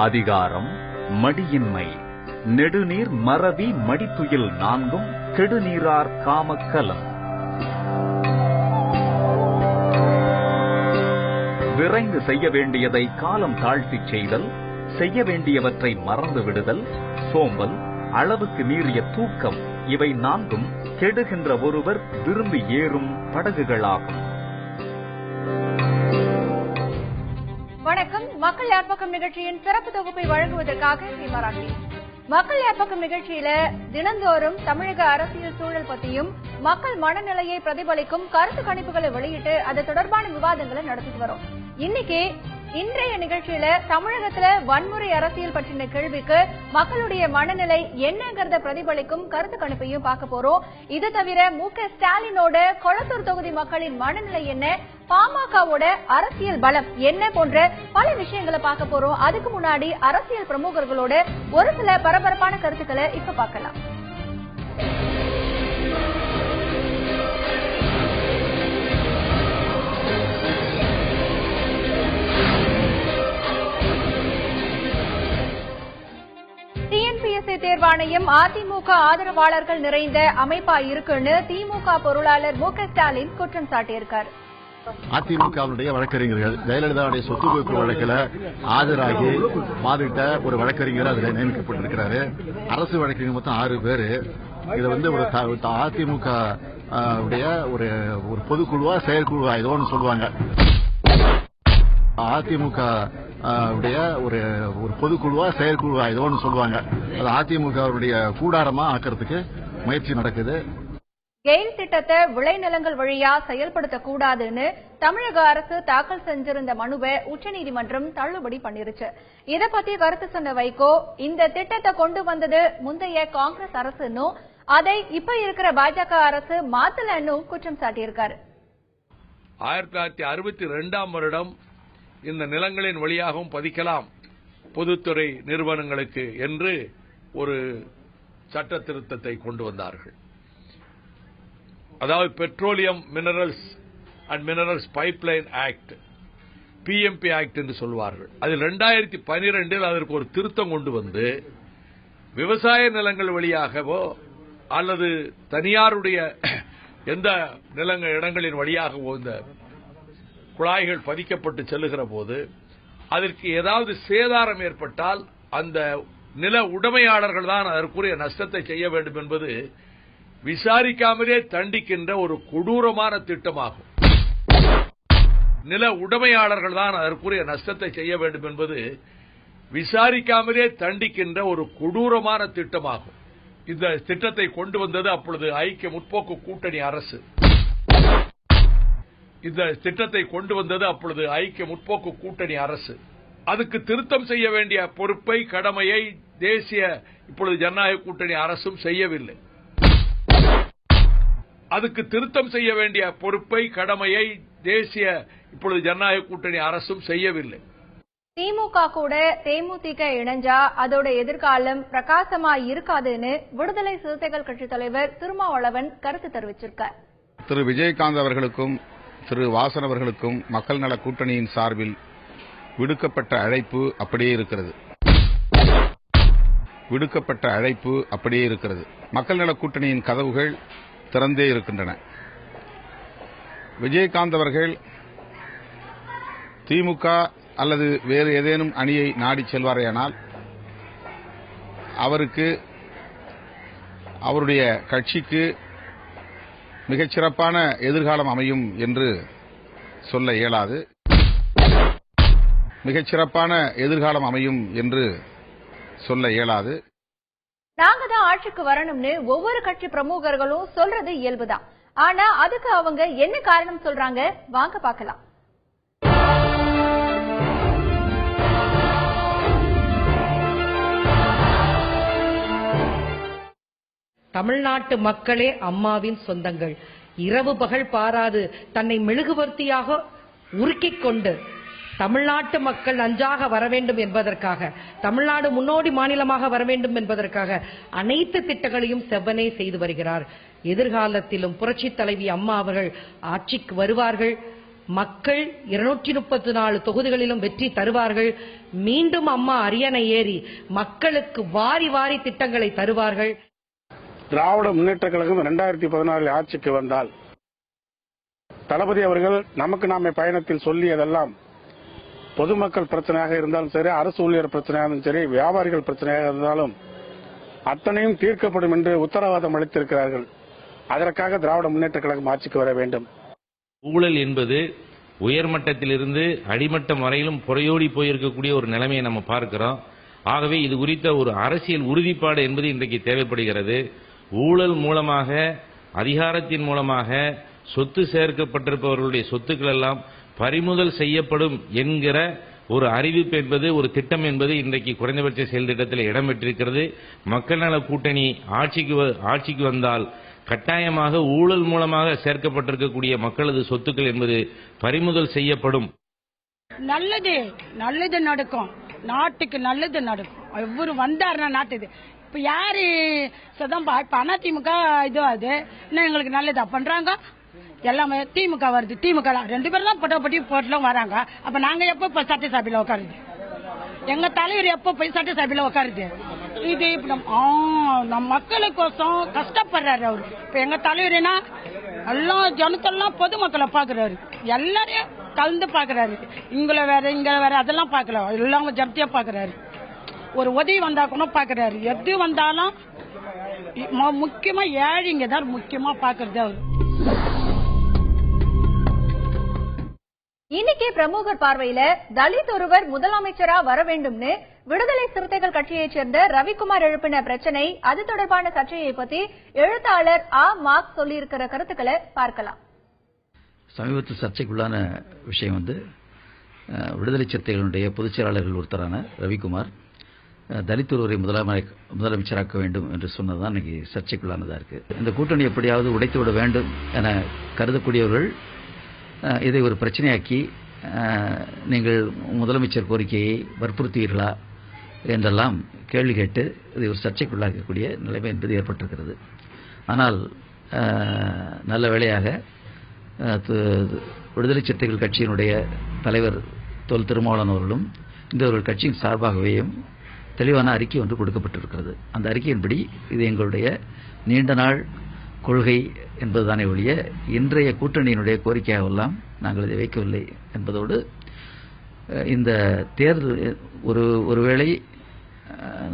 அதிகாரம் மடியின்மை. நெடுநீர் மறவி மடித்துயில் நான்கும் கெடுநீரார் காமக்கலம். விரைந்து செய்ய வேண்டியதை காலம் தாழ்த்திச் செய்தல், செய்ய வேண்டியவற்றை மறந்து விடுதல், சோம்பல், அளவுக்கு மீறிய தூக்கம், இவை நான்கும் கெடுகின்ற ஒருவர் விரும்பி ஏறும் படகுகளாகும். வணக்கம். மக்கள் யார்பக்கம் நிகழ்ச்சியின் சிறப்பு தொகுப்பை வழங்குவதற்காக ஸ்ரீமராட்சி. மக்கள் யார்பக்கம் நிகழ்ச்சியில தினந்தோறும் தமிழக அரசியல் சூழல் பற்றியும் மக்கள் மனநிலையை பிரதிபலிக்கும் கருத்து கணிப்புகளை வெளியிட்டு அது தொடர்பான விவாதங்களை நடத்திட்டு வரோம். இன்றைய நிகழ்ச்சியில தமிழகத்துல வன்முறை அரசியல் பற்றின கேள்விக்கு மக்களுடைய மனநிலை என்னங்கறத பிரதிபலிக்கும் கருத்து கணிப்பையும் பார்க்க போறோம். இது தவிர மு.க. ஸ்டாலினோட கொளத்தூர் தொகுதி மக்களின் மனநிலை என்ன, பாமகவோட அரசியல் பலம் என்ன போன்ற பல விஷயங்களை பார்க்க போறோம். அதுக்கு முன்னாடி அரசியல் பிரமுகர்களோட ஒரு சில பரபரப்பான கருத்துக்களை இப்ப பார்க்கலாம். டிஎன்பிஎஸ்சி தேர்வாணையம் அதிமுக ஆதரவாளர்கள் நிறைந்த அமைப்பா இருக்குன்னு திமுக பொருளாளர் மு.க. ஸ்டாலின் குற்றம் சாட்டியிருக்கார். அதிமுகவுடைய வழக்கறிஞர்கள் ஜெயலலிதாவுடைய சொத்து குவிப்பு வழக்கில் ஆஜராகி வாதிட்ட ஒரு வழக்கறிஞர் அதில் நியமிக்கப்பட்டிருக்கிறாரு. அரசு வழக்கறிஞர் மொத்தம் 6 பேரு. இதை ஒரு அதிமுக ஒரு பொதுக்குழுவா செயற்குழுவா ஏதோ ஒன்று சொல்லுவாங்க. அதிமுக ஒரு பொதுக்குழுவா செயற்குழுவா ஏதோ ஒன்று சொல்லுவாங்க. அது அதிமுக கூடாரமா ஆக்கிறதுக்கு முயற்சி நடக்குது. கெயில் திட்டத்தை விளைநிலங்கள் வழியா செயல்படுத்தக்கூடாதுன்னு தமிழக அரசு தாக்கல் செஞ்சிருந்த மனுவை உச்சநீதிமன்றம் தள்ளுபடி பண்ணிருச்சு. இதை பத்தி கருத்து சொன்ன வைகோ, இந்த திட்டத்தை கொண்டு வந்தது முந்தைய காங்கிரஸ் அரசுன்னு, அதை இப்ப இருக்கிற பாஜக அரசு மாத்தலன்னு குற்றம் சாட்டியிருக்காரு. 1962ஆம் வருடம் இந்த நிலங்களின் வழியாகவும் பதிக்கலாம் பொதுத்துறை நிறுவனங்களுக்கு என்று ஒரு சட்ட திருத்தத்தை கொண்டு வந்தார்கள். அதாவது petroleum minerals and minerals pipeline act, PMP act என்று சொல்வார்கள். அதில் 2012 அதற்கு ஒரு திருத்தம் கொண்டு வந்து விவசாய நிலங்கள் வழியாகவோ அல்லது தனியாருடைய எந்த இடங்களின் வழியாகவோ இந்த குழாய்கள் பதிக்கப்பட்டு செல்லுகிற போது அதற்கு ஏதாவது சேதாரம் ஏற்பட்டால் அந்த நில உடைமையாளர்கள் தான் அதற்குரிய நஷ்டத்தை செய்ய வேண்டும் என்பது விசாரிக்காமலே தண்டிக்கின்ற ஒரு கொடூரமான திட்டமாகும். நில உடைமையாளர்கள் தான் அதற்குரிய நஷ்டத்தை செய்ய வேண்டும் என்பது விசாரிக்காமலே தண்டிக்கின்ற ஒரு கொடூரமான திட்டமாகும். இந்த திட்டத்தை கொண்டு வந்தது அப்பொழுது ஐக்கிய முற்போக்கு கூட்டணி அரசு. அதுக்கு திருத்தம் செய்ய வேண்டிய பொறுப்பை கடமையை தேசிய இப்பொழுது ஜனநாயக கூட்டணி அரசும் செய்யவில்லை. திமுக கூட தேமுதிக இணைஞ்சா அதோட எதிர்காலம் பிரகாசமா இருக்காதுன்னு விடுதலை சிறுத்தைகள் கட்சி தலைவர் திருமாவளவன் கருத்து தெரிவிச்சிருக்கார். திரு விஜயகாந்த் அவர்களுக்கும் திரு வாசன் அவர்களுக்கும் மக்கள் நல கூட்டணியின் சார்பில் விடுக்கப்பட்ட அழைப்பு அப்படியே இருக்கிறது. மக்கள் நல கூட்டணியின் கதவுகள் திறந்தே இருக்கின்றன. விஜயகாந்த் அவர்கள் திமுக அல்லது வேறு ஏதேனும் அணியை நாடி செல்வாரேயானால் அவருக்கு அவருடைய கட்சிக்கு மிகச்சிறப்பான எதிர்காலம் அமையும் என்று சொல்ல இயலாது. நாங்க தான் ஆட்சிக்கு வரணும்னு ஒவ்வொரு கட்சி பிரமுகர்களும் சொல்றது இயல்புதான். ஆனா அதுக்கு அவங்க என்ன காரணம் சொல்றாங்க, வாங்க பார்க்கலாம். தமிழ்நாட்டு மக்களே அம்மாவின் சொந்தங்கள். இரவு பகல் பாராது தன்னை மெழுகுவர்த்தியாக உருக்கிக் கொண்டு தமிழ்நாட்டு மக்கள் நன்றாக வர வேண்டும் என்பதற்காக, தமிழ்நாடு முன்னோடி மாநிலமாக வர வேண்டும் என்பதற்காக அனைத்து திட்டங்களையும் செவ்வனே செய்து வருகிறார். எதிர்காலத்திலும் புரட்சித் தலைவி அம்மா அவர்கள் ஆட்சிக்கு வருவார்கள். மக்கள் 234 தொகுதிகளிலும் வெற்றி தருவார்கள். மீண்டும் அம்மா அரியணை ஏறி மக்களுக்கு வாரி வாரி திட்டங்களை தருவார்கள். திராவிட முன்னேற்ற கழகம் 2014 ஆட்சிக்கு வந்தால் தளபதி அவர்கள் நமக்கு நாமே பயணத்தில் சொல்லியதெல்லாம் பொதுமக்கள் பிரச்சனையாக இருந்தாலும் சரி, அரசு ஊழியர் பிரச்சனையாக இருந்தாலும் சரி, வியாபாரிகள் பிரச்சனையாக இருந்தாலும் அத்தனையும் தீர்க்கப்படும் என்று உத்தரவாதம் அளித்திருக்கிறார்கள். அதற்காக திராவிட முன்னேற்ற கழகம் ஆட்சிக்கு வர வேண்டும். ஊழல் என்பது உயர்மட்டத்திலிருந்து அடிமட்டம் வரையிலும் புறையோடி போயிருக்கக்கூடிய ஒரு நிலைமையை நம்ம பார்க்கிறோம். ஆகவே இது குறித்த ஒரு அரசியல் உறுதிப்பாடு என்பது இன்றைக்கு தேவைப்படுகிறது. ஊழல் மூலமாக, அதிகாரத்தின் மூலமாக சொத்து சேர்க்கப்பட்டிருப்பவர்களுடைய சொத்துக்கள் எல்லாம் பறிமுதல் செய்யப்படும் என்கிற ஒரு அறிவிப்பு என்பது, ஒரு திட்டம் என்பது இன்றைக்கு குறைந்தபட்ச செயல் திட்டத்தில் இடம்பெற்றிருக்கிறது. மக்கள் நல கூட்டணி ஆட்சிக்கு வந்தால் கட்டாயமாக ஊழல் மூலமாக சேர்க்கப்பட்டிருக்கக்கூடிய மக்களது சொத்துக்கள் என்பது பறிமுதல் செய்யப்படும். நல்லது நடக்கும், நாட்டுக்கு நல்லது நடக்கும். எவரு வந்தாருன்னா நாட்டுது. இப்ப யாரு இப்ப அதிமுக இது இன்னும் எங்களுக்கு நல்லதா பண்றாங்க. எல்லாமே திமுக வருது. திமுக 2 பேரும் தான் போட்டி போட்டுலாம் வராங்க. அப்ப நாங்க எப்ப சட்டசபையில உட்காருது? எங்க தலைவர் எப்ப போய் சட்டசபையில உட்காருது? இது நம்ம மக்களுக்கோசம் கஷ்டப்படுறாரு அவரு. இப்ப எங்க தலைவர்னா எல்லாம் ஜனத்தெல்லாம் பொதுமக்களை பாக்குறாரு, எல்லாரையும் கலந்து பாக்குறாரு. இங்க வேற அதெல்லாம் பாக்கல, எல்லாம் ஜப்தியா பாக்குறாரு. ஒரு உதவி வந்தா கூட பாக்குறாரு. எது வந்தாலும் முக்கியமா ஏழைங்க தான் முக்கியமா பாக்குறது அவரு. இன்னைக்கு பிரமுகர் பார்வையில தலித் ஒருவர் முதலமைச்சரா வர வேண்டும்னு விடுதலை சிறுத்தைகள் கட்சியைச் சேர்ந்த ரவிக்குமார் எழுப்பின பிரச்சனை, அது தொடர்பான சர்ச்சையை பத்தி எழுத்தாளர் மார்க் சொல்லியிருக்கிற கருத்துக்களை பார்க்கலாம். சமீபத்தில் சர்ச்சைக்குள்ளான விஷயம் விடுதலை சிறுத்தைகளுடைய பொதுச் செயலாளர்கள் ஒருத்தரான ரவிக்குமார் தலித் ஒருவரை முதலமைச்சராக்க வேண்டும் என்று சொன்னதுதான் இன்னைக்கு சர்ச்சைக்குள்ளானதா இருக்கு. இந்த கூட்டணி எப்படியாவது உடைத்துவிட வேண்டும் என கருதக்கூடியவர்கள் இதை ஒரு பிரச்சனையாக்கி, நீங்கள் முதலமைச்சர் கோரிக்கையை வற்புறுத்துவீர்களா என்றெல்லாம் கேள்வி கேட்டு இதை ஒரு சர்ச்சைக்குள்ளாக்கக்கூடிய நிலைமை என்பது ஏற்பட்டிருக்கிறது. ஆனால் நல்ல வேளையாக விடுதலை சிறுத்தைகள் கட்சியினுடைய தலைவர் தொல் திருமாவளவன் அவர்களும் இந்த ஒரு கட்சியின் சார்பாகவேயும் தெளிவான அறிக்கை ஒன்று கொடுக்கப்பட்டிருக்கிறது. அந்த அறிக்கையின்படி இது எங்களுடைய நீண்ட நாள் கொள்கை என்பதுதானே ஒழிய இன்றைய கூட்டணியினுடைய கோரிக்கையாகவெல்லாம் நாங்கள் இதை வைக்கவில்லை என்பதோடு, இந்த தேர்தல் ஒருவேளை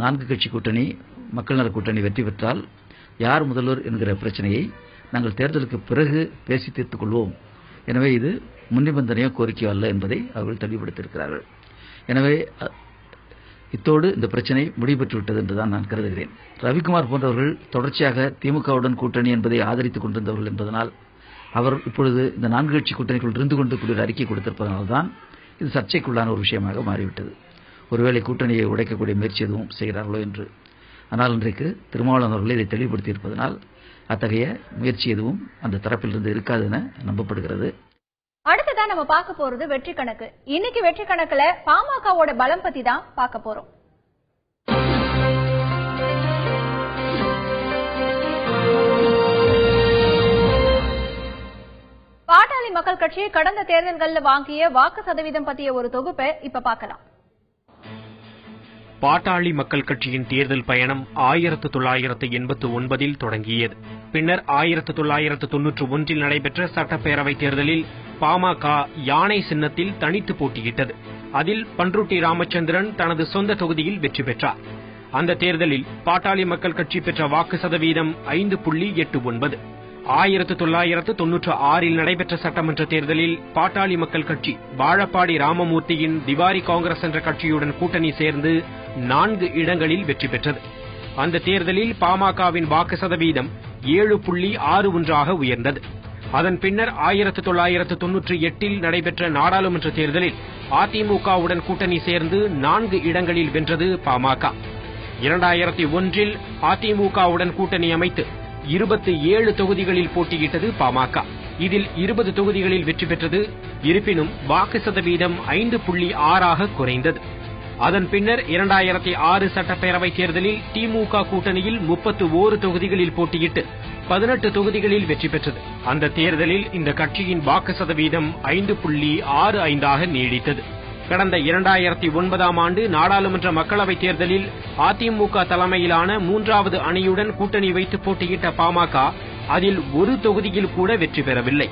4 கட்சி கூட்டணி, மக்கள் நல கூட்டணி வெற்றி பெற்றால் யார் முதல்வர் என்கிற பிரச்சனையை நாங்கள் தேர்தலுக்கு பிறகு பேசி தீர்த்துக் கொள்வோம். எனவே இது முன்னிபந்தனையோ கோரிக்கையோ அல்ல என்பதை அவர்கள் தெளிவுபடுத்தியிருக்கிறார்கள். எனவே இத்தோடு இந்த பிரச்சனை முடிவுபெற்றுவிட்டது என்றுதான் நான் கருதுகிறேன். ரவிக்குமார் போன்றவர்கள் தொடர்ச்சியாக திமுகவுடன் கூட்டணி என்பதை ஆதரித்துக் கொண்டிருந்தவர்கள் என்பதனால், அவர் இப்பொழுது இந்த 4 கட்சி கூட்டணிக்குள் இருந்து கொண்டு கூடிய அறிக்கை கொடுத்திருப்பதனால்தான் இது சர்ச்சைக்குள்ளான ஒரு விஷயமாக மாறிவிட்டது. ஒருவேளை கூட்டணியை உடைக்கக்கூடிய முயற்சி எதுவும் செய்கிறார்களோ என்று. ஆனால் இன்றைக்கு திருமாவளவன் அவர்கள் இதை தெளிவுபடுத்தியிருப்பதனால் அத்தகைய முயற்சி எதுவும் அந்த தரப்பிலிருந்து இருக்காது என நம்பப்படுகிறது. அடுத்ததா நம்ம பார்க்க போறது வெற்றி கணக்கு. இன்னைக்கு வெற்றி கணக்குல பாமகவோட பலம் பத்தி தான் பார்க்க போறோம். பாட்டாளி மக்கள் கட்சி கடந்த தேர்தல்களில் வாங்கிய வாக்கு சதவீதம் பற்றிய ஒரு தொகுப்பை இப்ப பார்க்கலாம். பாட்டாளி மக்கள் கட்சியின் தேர்தல் பயணம் 1989 தொடங்கியது. பின்னர் 1991 நடைபெற்ற சட்டப்பேரவைத் தேர்தலில் பாமக யானை சின்னத்தில் தனித்து போட்டியிட்டது. அதில் பன்ருட்டி ராமச்சந்திரன் தனது சொந்த தொகுதியில் வெற்றி பெற்றார். அந்த தேர்தலில் பாட்டாளி மக்கள் கட்சி பெற்ற வாக்கு சதவீதம் 5.89. 1996 நடைபெற்ற சட்டமன்ற தேர்தலில் பாட்டாளி மக்கள் கட்சி வாழப்பாடி ராமமூர்த்தியின் திவாரி காங்கிரஸ் என்ற கட்சியுடன் கூட்டணி சேர்ந்து 4 இடங்களில் வெற்றி பெற்றது. அந்த தேர்தலில் பாமகவின் வாக்கு சதவீதம் 7.61 உயர்ந்தது. அதன் பின்னர் 1998 நடைபெற்ற நாடாளுமன்ற தேர்தலில் அதிமுகவுடன் கூட்டணி சேர்ந்து 4 இடங்களில் வென்றது பாமக. 2001 அதிமுகவுடன் கூட்டணி அமைத்து 27 தொகுதிகளில் போட்டியிட்டது பாமக. இதில் 20 தொகுதிகளில் வெற்றி பெற்றது. இருப்பினும் வாக்கு சதவீதம் 5.6 குறைந்தது. அதன் பின்னர் 2006 சட்டப்பேரவை தேர்தலில் திமுக கூட்டணியில் 31 தொகுதிகளில் போட்டியிட்டு 18 தொகுதிகளில் வெற்றி பெற்றது. அந்த தேர்தலில் இந்த கட்சியின் வாக்கு சதவீதம் 5.65 நீடித்தது. கடந்த 2009 ஆண்டு நாடாளுமன்ற மக்களவைத் தேர்தலில் அதிமுக தலைமையிலான 3வது அணியுடன் கூட்டணி வைத்து போட்டியிட்ட பாமக அதில் ஒரு தொகுதியில் கூட வெற்றி பெறவில்லை.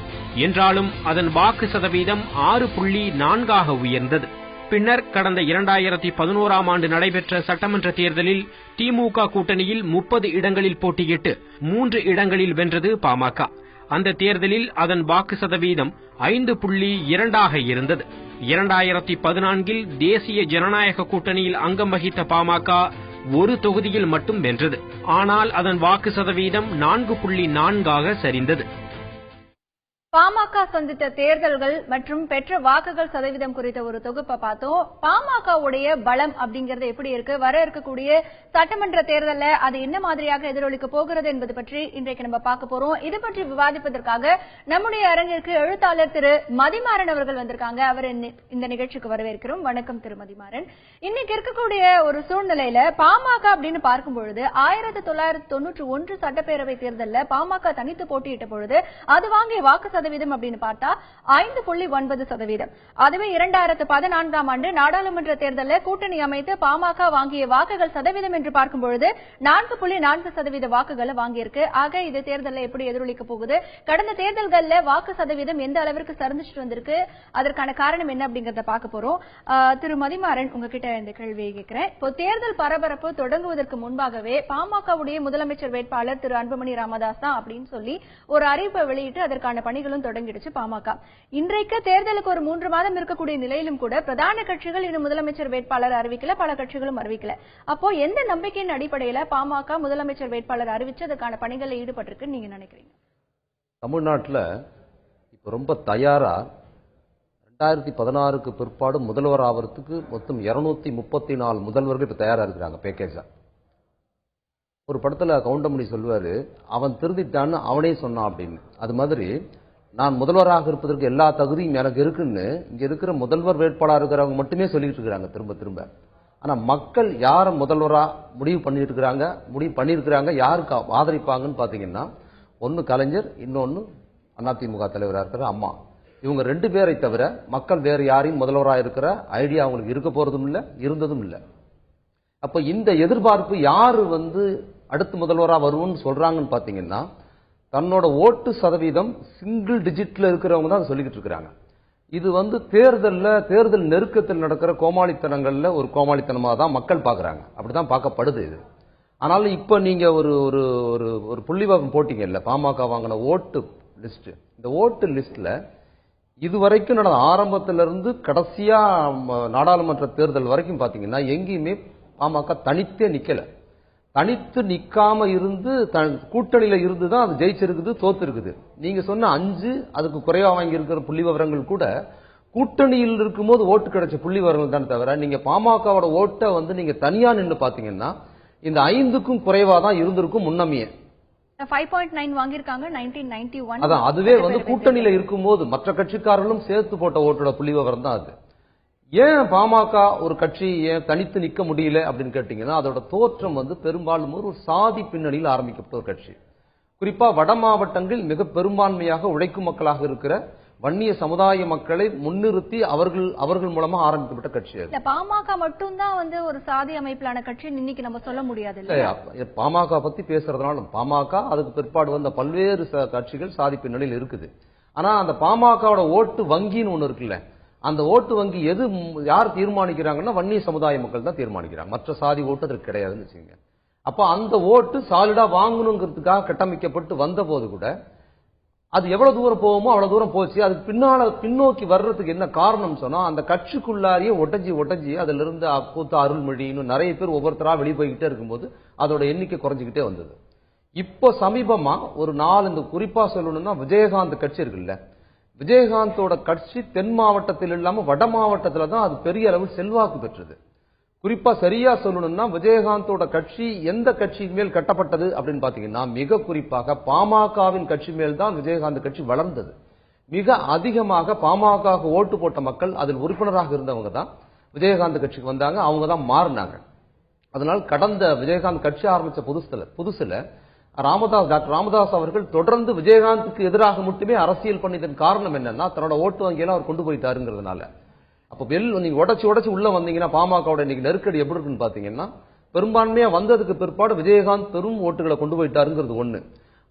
என்றாலும் அதன் வாக்கு சதவீதம் 6.4 உயர்ந்தது. பின்னர் கடந்த 2011 ஆண்டு நடைபெற்ற சட்டமன்ற தேர்தலில் திமுக கூட்டணியில் 30 இடங்களில் போட்டியிட்டு 3 இடங்களில் வென்றது பாமக. அந்த தேர்தலில் அதன் வாக்கு சதவீதம் 5.2 இருந்தது. 2014 தேசிய ஜனநாயக கூட்டணியில் அங்கம் வகித்த பாமக ஒரு தொகுதியில் மட்டும் வென்றது. ஆனால் அதன் வாக்கு சதவீதம் 4.4 சரிந்தது. பாமக சந்தித்த தேர்தல்கள் மற்றும் பெற்ற வாக்குகள் சதவீதம் குறித்த ஒரு தொகுப்பை பார்த்தோம். பாமகவுடைய பலம் அப்படிங்கறது எப்படி இருக்கு, வர இருக்கக்கூடிய சட்டமன்ற தேர்தலில் அது என்ன மாதிரியாக எதிரொலிக்க போகிறது என்பது பற்றி இன்றைக்கு நம்ம பார்க்க போறோம். இது பற்றி விவாதிப்பதற்காக நம்முடைய அரங்கிற்கு எழுத்தாளர் திரு மதிமாறன் அவர்கள் வந்திருக்காங்க. அவர் இந்த நிகழ்ச்சிக்கு வரவேற்கிறோம். வணக்கம் திரு மதிமாறன். இன்னைக்கு இருக்கக்கூடிய ஒரு சூழ்நிலையில பாமக அப்படின்னு பார்க்கும்பொழுது 1991 சட்டப்பேரவை தேர்தலில் பாமக தனித்து போட்டியிட்ட பொழுது அது வாங்கிய வாக்கு சதவீதம் அப்படின்னு பார்த்தா 5.9%. அதுவே 2014 ஆண்டு நாடாளுமன்ற தேர்தலில் கூட்டணி அமைத்து பாமக வாங்கிய வாக்குகள் சதவீதம் என்று பார்க்கும் பொழுது 4.4% வாக்குகளை வாங்கியிருக்கு. ஆக இது தேர்தலில் எப்படி எதிரொலிக்க போகுது, கடந்த தேர்தல்களில் வாக்கு சதவீதம் எந்த அளவிற்கு சரிஞ்சிட்டு வந்திருக்கு, அதற்கான காரணம் என்ன அப்படிங்கறத பார்க்க போறோம். திரு மதிமாறன், உங்ககிட்ட இந்த கேள்வியை கேட்கிறேன். இப்போ தேர்தல் பரபரப்பு தொடங்குவதற்கு முன்பாகவே பாமகவுடைய முதலமைச்சர் வேட்பாளர் திரு அன்புமணி ராமதாஸ் தான் அப்படின்னு சொல்லி ஒரு அறிவிப்பை வெளியிட்டு அதற்கான பணிகளும் தொடங்கிடுச்சு பாமக. இன்றைக்கு தேர்தலுக்கு ஒரு 3 மாதம் இருக்கக்கூடிய நிலையிலும் கூட பிரதான கட்சிகள் இன்னும் முதலமைச்சர் வேட்பாளர் அறிவிக்கல, பல கட்சிகளும் அறிவிக்கல. அப்போ எந்த நம்பிக்கையின் அடிப்படையில பாமக முதலமைச்சர் வேட்பாளர் அறிவிச்சு அதற்கான பணிகளில் ஈடுபட்டிருக்கு நீங்க நினைக்கிறீங்க? தமிழ்நாட்டில் இப்ப ரொம்ப தயாரா 2016க்கு பிற்பாடு முதல்வர் ஆவறதுக்கு மொத்தம் 234 முதல்வர்கள் இப்ப தயாரா இருக்கிறாங்க பேக்கேஜா. ஒரு படத்துல கவுண்டமணி சொல்லுவாரு, அவன் திருந்திட்டான்னு அவனே சொன்னான் அப்படின்னு. அது மாதிரி நான் முதல்வராக இருப்பதற்கு எல்லா தகுதியும் எனக்கு இருக்குன்னு இங்க இருக்கிற முதல்வர் வேட்பாளர் இருக்கிறவங்க மட்டுமே சொல்லிட்டு இருக்காங்க திரும்ப திரும்ப. ஆனா மக்கள் யார முதல்வரா முடிவு பண்ணியிருக்கிறாங்க, யாருக்கு ஆதரிப்பாங்கன்னு பாத்தீங்கன்னா, ஒன்னு கலைஞர், இன்னொன்னு அதிமுக தலைவராக இருக்கிற அம்மா. இவங்க 2 பேரை தவிர மக்கள் வேற யாரையும் முதல்வராக இருக்கிற ஐடியா அவங்களுக்கு இருக்க போறதும் இல்ல, இருந்ததும் இல்ல. அப்ப இந்த எதிர்பார்ப்பு யாரு அடுத்து முதல்வராக வருவோம்னு சொல்றாங்கன்னு பாத்தீங்கன்னா, தன்னோட ஓட்டு சதவீதம் சிங்கிள் டிஜிட்ல இருக்கிறவங்க தான் சொல்லிக்கிட்டு இருக்காங்க. இது தேர்தல் நெருக்கத்தில் நடக்கிற கோமாளித்தனங்கள்ல ஒரு கோமாளித்தனமா தான் மக்கள் பாக்குறாங்க, அப்படிதான் பார்க்கப்படுது இது. ஆனாலும் இப்ப நீங்க ஒரு ஒரு ஒரு புள்ளிவாகம் போட்டீங்கல்ல, பாமக வாங்கின ஓட்டு லிஸ்ட். இந்த ஓட்டு லிஸ்ட்ல இதுவரைக்கும் நடந்த ஆரம்பத்திலிருந்து கடைசியா நாடாளுமன்ற தேர்தல் வரைக்கும் பாத்தீங்கன்னா எங்கேயுமே பாமக தனித்தே நிக்கல. தனித்து நிக்காம இருந்து கூட்டணியில இருந்துதான் அது ஜெயிச்சிருக்குது, தோத்து இருக்குது. நீங்க சொன்ன 5 அதுக்கு குறைவா வாங்கி இருக்கிற புள்ளி விவரங்கள் கூட கூட்டணியில் இருக்கும்போது ஓட்டு கிடைச்ச புள்ளி விவரங்கள் தானே தவிர, நீங்க பாமகவோட ஓட்டை நீங்க தனியா நின்று பாத்தீங்கன்னா இந்த 5க்கும் குறைவா தான் இருந்திருக்கும் முன்னமையே. 5.9 வாங்கியிருக்காங்க 1991. அதான் அதுவே கூட்டணியில இருக்கும்போது மற்ற கட்சிக்காரர்களும் சேர்த்து போட்ட ஓட்டோட புள்ளி விவரம் தான் அது. ஏன் பாமக ஒரு கட்சி ஏன் தனித்து நிக்க முடியல அப்படின்னு கேட்டீங்கன்னா, அதோட தோற்றம் பெரும்பாலும் ஒரு சாதி பின்னணியில் ஆரம்பிக்கப்பட்ட ஒரு கட்சி. குறிப்பா வட மாவட்டங்கள் மிக பெரும்பான்மையாக உழைக்கும் மக்களாக இருக்கிற வன்னிய சமுதாய மக்களை முன்னிறுத்தி அவர்கள் மூலமா ஆரம்பிக்கப்பட்ட கட்சி. பாமக மட்டும்தான் ஒரு சாதி அமைப்பிலான கட்சி இன்னைக்கு நம்ம சொல்ல முடியாது இல்லையா? பாமக பத்தி பேசுறதுனால பாமக அதுக்கு பிற்பாடு வந்த பல்வேறு கட்சிகள் சாதி பின்னணியில் இருக்குது. ஆனா அந்த பாமகவோட ஓட்டு வங்கின்னு ஒண்ணு இருக்குல்ல, அந்த ஓட்டு வங்கி யார் தீர்மானிக்கிறாங்கன்னா வன்னிய சமுதாய மக்கள் தான் தீர்மானிக்கிறாங்க, மற்ற சாதி ஓட்டு அதற்கு கிடையாதுன்னு வச்சுங்க. அப்ப அந்த ஓட்டு சாலிடா வாங்கணுங்கிறதுக்காக கட்டமைக்கப்பட்டு வந்த போது கூட அது எவ்வளவு தூரம் போகுமோ அவ்வளவு தூரம் போச்சு. அதுக்கு பின்னோக்கி வர்றதுக்கு என்ன காரணம் சொன்னா, அந்த கட்சிக்குள்ளாரியே ஒட்டஞ்சி அதுல இருந்து கூத்த அருள்மொழி இன்னும் நிறைய பேர் ஒவ்வொருத்தரா வெளியே போய்கிட்டே இருக்கும்போது அதோட எண்ணிக்கை குறைஞ்சிக்கிட்டே வந்தது. இப்போ சமீபமா ஒரு இந்த குறிப்பா சொல்லணும்னா விஜயகாந்த் கட்சி இருக்குல்ல, விஜயகாந்தோட கட்சி தென் மாவட்டத்தில் இல்லாம வட மாவட்டத்துல தான் அது பெரிய அளவில் செல்வாக்கு பெற்றது. குறிப்பா சரியா சொல்லணும்னா விஜயகாந்தோட கட்சி எந்த கட்சியின் மேல் கட்டப்பட்டது அப்படின்னு பாத்தீங்கன்னா, மிக குறிப்பாக பாமகவின் கட்சி மேல் தான் விஜயகாந்த் கட்சி வளர்ந்தது. மிக அதிகமாக பாமக ஓட்டு போட்ட மக்கள் அதில் உறுப்பினராக இருந்தவங்க தான் விஜயகாந்த் கட்சிக்கு வந்தாங்க, அவங்க தான் மாறினாங்க. அதனால் கடந்த விஜயகாந்த் கட்சி ஆரம்பிச்ச புதுசுல டாக்டர் ராமதாஸ் அவர்கள் தொடர்ந்து விஜயகாந்துக்கு எதிராக மட்டுமே அரசியல் பண்ணியதன் காரணம் என்னன்னா, தன்னோட ஓட்டு வங்கியெல்லாம் அவர் கொண்டு போயிட்டாருங்கிறதுனால. அப்ப நீங்க உடைச்சு உள்ள வந்தீங்கன்னா பாமகவோட இன்னைக்கு நெருக்கடி எப்படி இருக்குன்னு பாத்தீங்கன்னா, பெரும்பான்மையா வந்ததுக்கு பிற்பாடு விஜயகாந்த் பெரும் ஓட்டுகளை கொண்டு போயிட்டாருங்கிறது ஒண்ணு.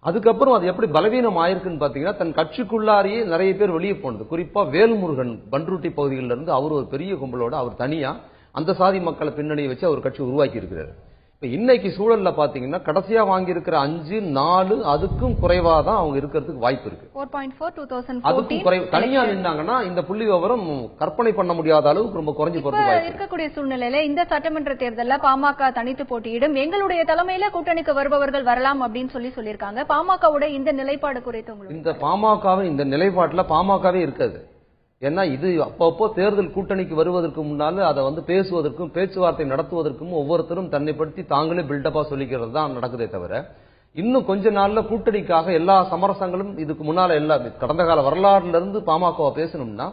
அதுக்கப்புறம் அது எப்படி பலவீனம் ஆயிருக்குன்னு பாத்தீங்கன்னா, தன் கட்சிக்குள்ளாரியே நிறைய பேர் வெளியே போனது. குறிப்பா வேல்முருகன் பன்ருட்டி பகுதிகளில் இருந்து அவர் ஒரு பெரிய கும்பலோட அவர் தனியா அந்த சாதி மக்களை பின்னணியை வச்சு அவர் கட்சி உருவாக்கி இருக்கிறார். இப்ப இன்னைக்கு சூழல்ல பாத்தீங்கன்னா கடைசியா வாங்கி இருக்கிற 5, 4 அதுக்கும் குறைவா தான் அவங்க இருக்கிறதுக்கு வாய்ப்பு இருக்கு. 4.4 அதுக்கும் தனியா நின்னாங்கன்னா இந்த புள்ளி விவரம் கற்பனை பண்ண முடியாத அளவுக்கு ரொம்ப குறைஞ்சு போறது இருக்கக்கூடிய சூழ்நிலையில இந்த சட்டமன்ற தேர்தலில் பாமக தனித்து போட்டியிடும், எங்களுடைய தலைமையில கூட்டணிக்கு வருபவர்கள் வரலாம் அப்படின்னு சொல்லியிருக்காங்க. பாமகவோட இந்த நிலைப்பாடு குறித்து உங்களுக்கு இந்த பாமகவின் இந்த நிலைப்பாட்டுல பாமகவே இருக்காது. ஏன்னா இது அப்பப்போ தேர்தல் கூட்டணிக்கு வருவதற்கு முன்னால அதை பேசுவதற்கும் பேச்சுவார்த்தை நடத்துவதற்கும் ஒவ்வொருத்தரும் தன்னை பற்றி தாங்களே பில்டப்பா சொல்லிக்கிறது தான் நடக்குதே தவிர, இன்னும் கொஞ்ச நாள்ல கூட்டணிக்காக எல்லா சமரசங்களும் இதுக்கு முன்னால கடந்த கால வரலாறுல இருந்து பாமக பேசணும்னா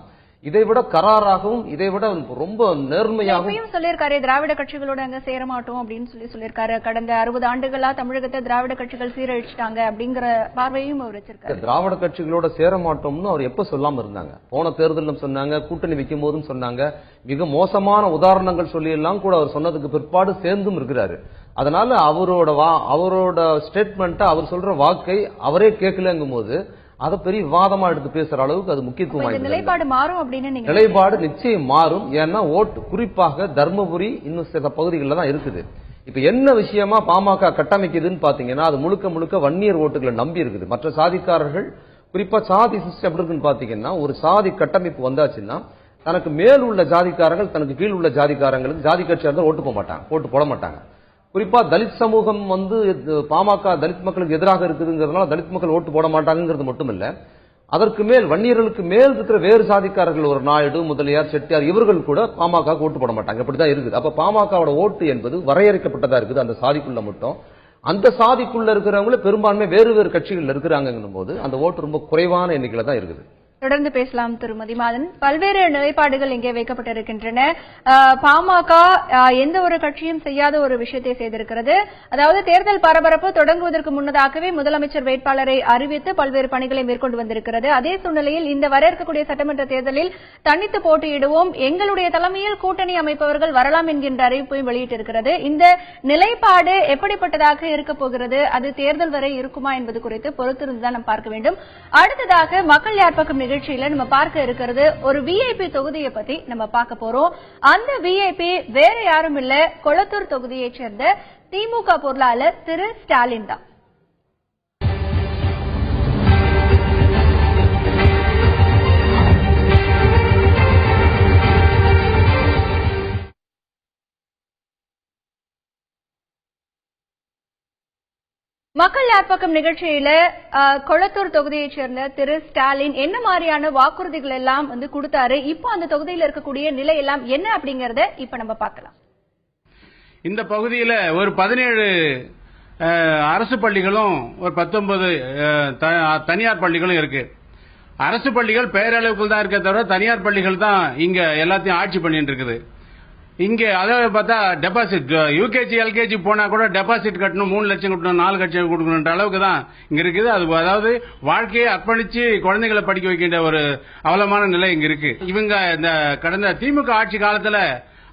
இதை விட கராராகவும் இதை விட ரொம்ப நேர்மையாகவும் சொல்லியிருக்காரு. திராவிட கட்சிகளோட அங்க சேர மாட்டோம் அப்படின்னு சொல்லியிருக்காரு. கடந்த 60 ஆண்டுகளா தமிழகத்தை திராவிட கட்சிகள் சீரழிச்சிட்டாங்க அப்படிங்கிற பார்வையும் அவர் வச்சிருக்காரு. திராவிட கட்சிகளோட சேர மாட்டோம்னு அவர் எப்ப சொல்லாம இருந்தாங்க? போன தேர்தலும் சொன்னாங்க, கூட்டணி வைக்கும் போதும் சொன்னாங்க. மிக மோசமான உதாரணங்கள் சொல்லி எல்லாம் கூட அவர் சொன்னதுக்கு பிற்பாடு சேர்ந்தும் இருக்கிறாரு. அதனால அவரோட ஸ்டேட்மெண்ட், அவர் சொல்ற வாக்கை அவரே கேட்கலங்கும் போது அதை பெரிய விவாதமா எடுத்து பேசுற அளவுக்கு அது முக்கியத்துவம். நிலைப்பாடு மாறும் அப்படின்னு நிலைப்பாடு நிச்சயம் மாறும். ஏன்னா ஓட்டு குறிப்பாக தர்மபுரி இன்னும் சில பகுதிகளில் தான் இருக்குது. இப்ப என்ன விஷயமா பாமக கட்டமைக்குதுன்னு பாத்தீங்கன்னா, அது முழுக்க வன்னியர் ஓட்டுகளை நம்பி இருக்குது. மற்ற சாதிக்காரர்கள் குறிப்பா சாதி சிஸ்டம் எப்படி இருக்குன்னு பாத்தீங்கன்னா, ஒரு சாதி கட்டமைப்பு வந்தாச்சுன்னா தனக்கு மேல் உள்ள ஜாதிக்காரங்கள் தனக்கு கீழ் உள்ள ஜாதிக்காரங்களுக்கு ஜாதி கட்சியா இருந்தால் ஓட்டு போட மாட்டாங்க. குறிப்பா தலித் சமூகம் பாமக தலித் மக்களுக்கு எதிராக இருக்குதுங்கிறதுனால தலித் மக்கள் ஓட்டு போட மாட்டாங்கிறது மட்டும் இல்ல, அதற்கு மேல் வன்னியர்களுக்கு மேல் இருக்கிற வேறு சாதிக்காரர்கள், ஒரு நாயுடு, முதலியார், செட்டியார், இவர்கள் கூட பாமக ஓட்டு போட மாட்டாங்க. இப்படிதான் இருக்குது. அப்ப பாமகவோட ஓட்டு என்பது வரையறுக்கப்பட்டதா இருக்குது அந்த சாதிக்குள்ள மட்டும். அந்த சாதிக்குள்ள இருக்கிறவங்கள பெரும்பான்மை வேறு கட்சிகள் இருக்கிறாங்கும் போது அந்த ஓட்டு ரொம்ப குறைவான எண்ணிக்கையில தான் இருக்குது. தொடர்ந்து பேசலாம் திருமதி மாதன். பல்வேறு நிலைப்பாடுகள் இங்கே வைக்கப்பட்டிருக்கின்றன. பாமக எந்த ஒரு கட்சியும் செய்யாத ஒரு விஷயத்தை செய்திருக்கிறது. அதாவது தேர்தல் பரபரப்பு தொடங்குவதற்கு முன்னதாகவே முதலமைச்சர் வேட்பாளரை அறிவித்து பல்வேறு பணிகளை மேற்கொண்டு வந்திருக்கிறது. அதே சூழ்நிலையில் இந்த வர இருக்கக்கூடிய சட்டமன்ற தேர்தலில் தனித்து போட்டியிடுவோம், எங்களுடைய தலைமையில் கூட்டணி அமைப்பவர்கள் வரலாம் என்கின்ற அறிவிப்பையும் வெளியிட்டிருக்கிறது. இந்த நிலைப்பாடு எப்படிப்பட்டதாக இருக்க போகிறது, அது தேர்தல் வரை இருக்குமா என்பது குறித்து பொறுத்திருந்துதான் நாம் பார்க்க வேண்டும். அடுத்ததாக மக்கள் யார் பக்கம் நிகழ்ச்சியில நம்ம பார்க்க இருக்கிறது ஒரு விஐபி தொகுதியை பத்தி நம்ம பார்க்க போறோம். அந்த விஐபி வேற யாரும் இல்ல, கொளத்தூர் தொகுதியை சேர்ந்த திமுக பொருளாளர் திரு ஸ்டாலின் தான். மக்கள் யார் பக்கம் நிகழ்ச்சியில கொளத்தூர் தொகுதியைச் சேர்ந்த திரு ஸ்டாலின் என்ன மாதிரியான வாக்குறுதிகள் எல்லாம் கொடுத்தாரு, இப்போ அந்த தொகுதியில் இருக்கக்கூடிய நிலை எல்லாம் என்ன அப்படிங்கறத இப்ப நம்ம பார்க்கலாம். இந்த பகுதியில ஒரு 17 அரசு பள்ளிகளும் ஒரு 19 தனியார் பள்ளிகளும் இருக்கு. அரசு பள்ளிகள் பெயரளவுக்கு தான் இருக்க தவிர தனியார் பள்ளிகள் தான் இங்க எல்லாத்தையும் ஆட்சி பண்ணிட்டு இருக்குது. இங்க அதாவது பார்த்தா டெபாசிட் யூகேஜி எல்கேஜி போனா கூட டெபாசிட் கட்டணும், 3 லட்சம் கட்டணும், 4 லட்சம் கொடுக்கணுன்ற அளவுக்கு தான் இங்க இருக்குது. அது அதாவது வாழ்க்கையை அர்ப்பணிச்சு குழந்தைகளை படிக்க வைக்கின்ற ஒரு அவலமான நிலை இங்க இருக்கு. இவங்க இந்த கடந்த திமுக ஆட்சி காலத்துல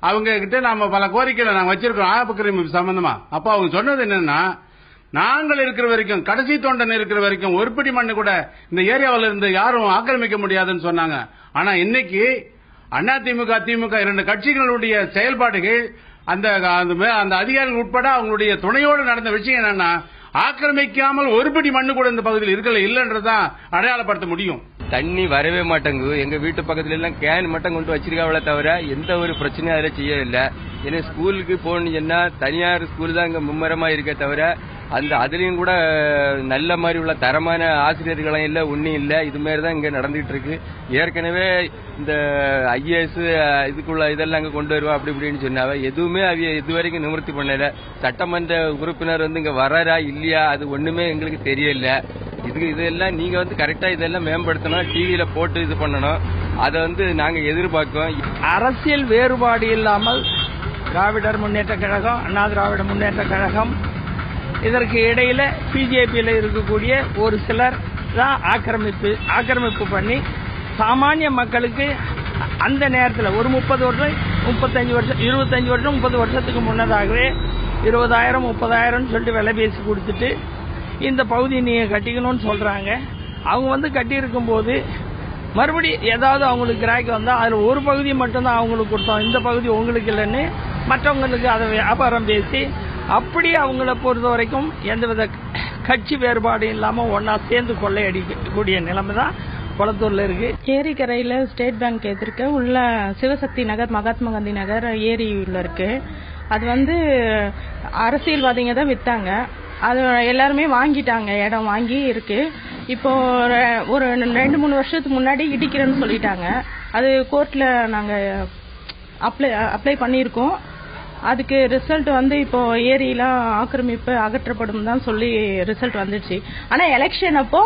அவங்க கிட்ட நாம பல கோரிக்கைகளை நாங்க வச்சிருக்கோம் ஆபக்கிரமி சம்பந்தமா. அப்ப அவங்க சொன்னது என்னன்னா, நாங்கள் இருக்கிற வரைக்கும், கடைசி தொண்டன் இருக்கிற வரைக்கும் ஒரு பிடி மண்ணு கூட இந்த ஏரியாவில இருந்து யாரும் ஆக்கிரமிக்க முடியாதுன்னு சொன்னாங்க. ஆனா இன்னைக்கு அதிமுக திமுக 2 கட்சிகளுடைய செயல்பாடுகள் அந்த அதிகாரிகள் உட்பட அவங்களுடைய துணையோடு நடந்த விஷயம் என்னன்னா, ஆக்கிரமிக்காமல் ஒரு பிடி மண்ணு கூட இந்த பகுதியில் இருக்கல இல்லன்றதான் அடையாளப்படுத்த முடியும். தண்ணி வரவே மாட்டேங்குது. எங்க வீட்டு பக்கத்துல எல்லாம் கேன் மட்டும் கொண்டு வச்சிருக்காவளே தவிர எந்த ஒரு பிரச்சனையும் அதில் செய்யவில்லை. ஏன்னா ஸ்கூலுக்கு போனீங்கன்னா தனியார் ஸ்கூல் தான் இங்க மும்முரமா இருக்க தவிர அதுலயும் கூட நல்ல மாதிரி உள்ள தரமான ஆசிரியர்களும் இல்ல, ஒன்னும் இல்ல. இது மாதிரி தான் இங்க நடந்துட்டு இருக்கு. ஏற்கனவே இந்த ஐஏஎஸ் இதுக்குள்ள இதெல்லாம் அங்க கொண்டு வருவா அப்படி இப்படின்னு சொன்னாவ, எதுவுமே அவைய இதுவரைக்கும் நிவர்த்தி பண்ணல. சட்டமன்ற உறுப்பினர் இங்க வர்றாரா இல்லையா அது ஒண்ணுமே எங்களுக்கு தெரியல. இதெல்லாம் நீங்க வந்து கரெக்டா இதெல்லாம் மேம்படுத்தணும், டிவியில போட்டு இது பண்ணணும். அதை வந்து நாங்க எதிர்பார்க்கோம். அரசியல் வேறுபாடு இல்லாமல் திராவிடர் முன்னேற்ற கழகம், அண்ணா திராவிட முன்னேற்ற கழகம், இதற்கு இடையில பிஜேபியில் இருக்கக்கூடிய ஒரு சிலர் தான் ஆக்கிரமிப்பு பண்ணி சாமானிய மக்களுக்கு அந்த நேரத்தில் ஒரு 30 வருஷம் 35 வருஷம் 25 வருஷம் 30 வருஷத்துக்கு முன்னதாகவே 20,000 30,000 சொல்லிட்டு விலை பேசி கொடுத்துட்டு இந்த பகுதி நீங்க கட்டிக்கணும்னு சொல்றாங்க. அவங்க வந்து கட்டி இருக்கும் போது மறுபடி ஏதாவது அவங்களுக்கு கிராக்கி வந்தா அதுல ஒரு பகுதி மட்டும்தான் அவங்களுக்கு கொடுத்தோம், இந்த பகுதி உங்களுக்கு இல்லைன்னு மற்றவங்களுக்கு அதை வியாபாரம் பேசி அப்படி அவங்கள பொறுத்த வரைக்கும் எந்தவித கட்சி வேறுபாடு இல்லாம ஒன்னா சேர்ந்து கொள்ளையடிக்கக்கூடிய நிலைமை தான் குளத்தூர்ல இருக்கு. ஏரிக்கரையில ஸ்டேட் பேங்க் எதிர்க்க உள்ள சிவசக்தி நகர், மகாத்மா காந்தி நகர் ஏரியில் இருக்கு. அது வந்து அரசியல்வாதிங்க தான் வித்தாங்க. அது எல்லாருமே வாங்கிட்டாங்க, இடம் வாங்கி இருக்கு. இப்போ ஒரு 2-3 வருஷத்துக்கு முன்னாடி இடிக்கிறேன்னு சொல்லிட்டாங்க. அது கோர்ட்ல நாங்க அப்ளை பண்ணியிருக்கோம். அதுக்கு ரிசல்ட் வந்து இப்போ ஏரியெல்லாம் ஆக்கிரமிப்பு அகற்றப்படும் தான் சொல்லி ரிசல்ட் வந்துச்சு. ஆனா எலெக்ஷன் அப்போ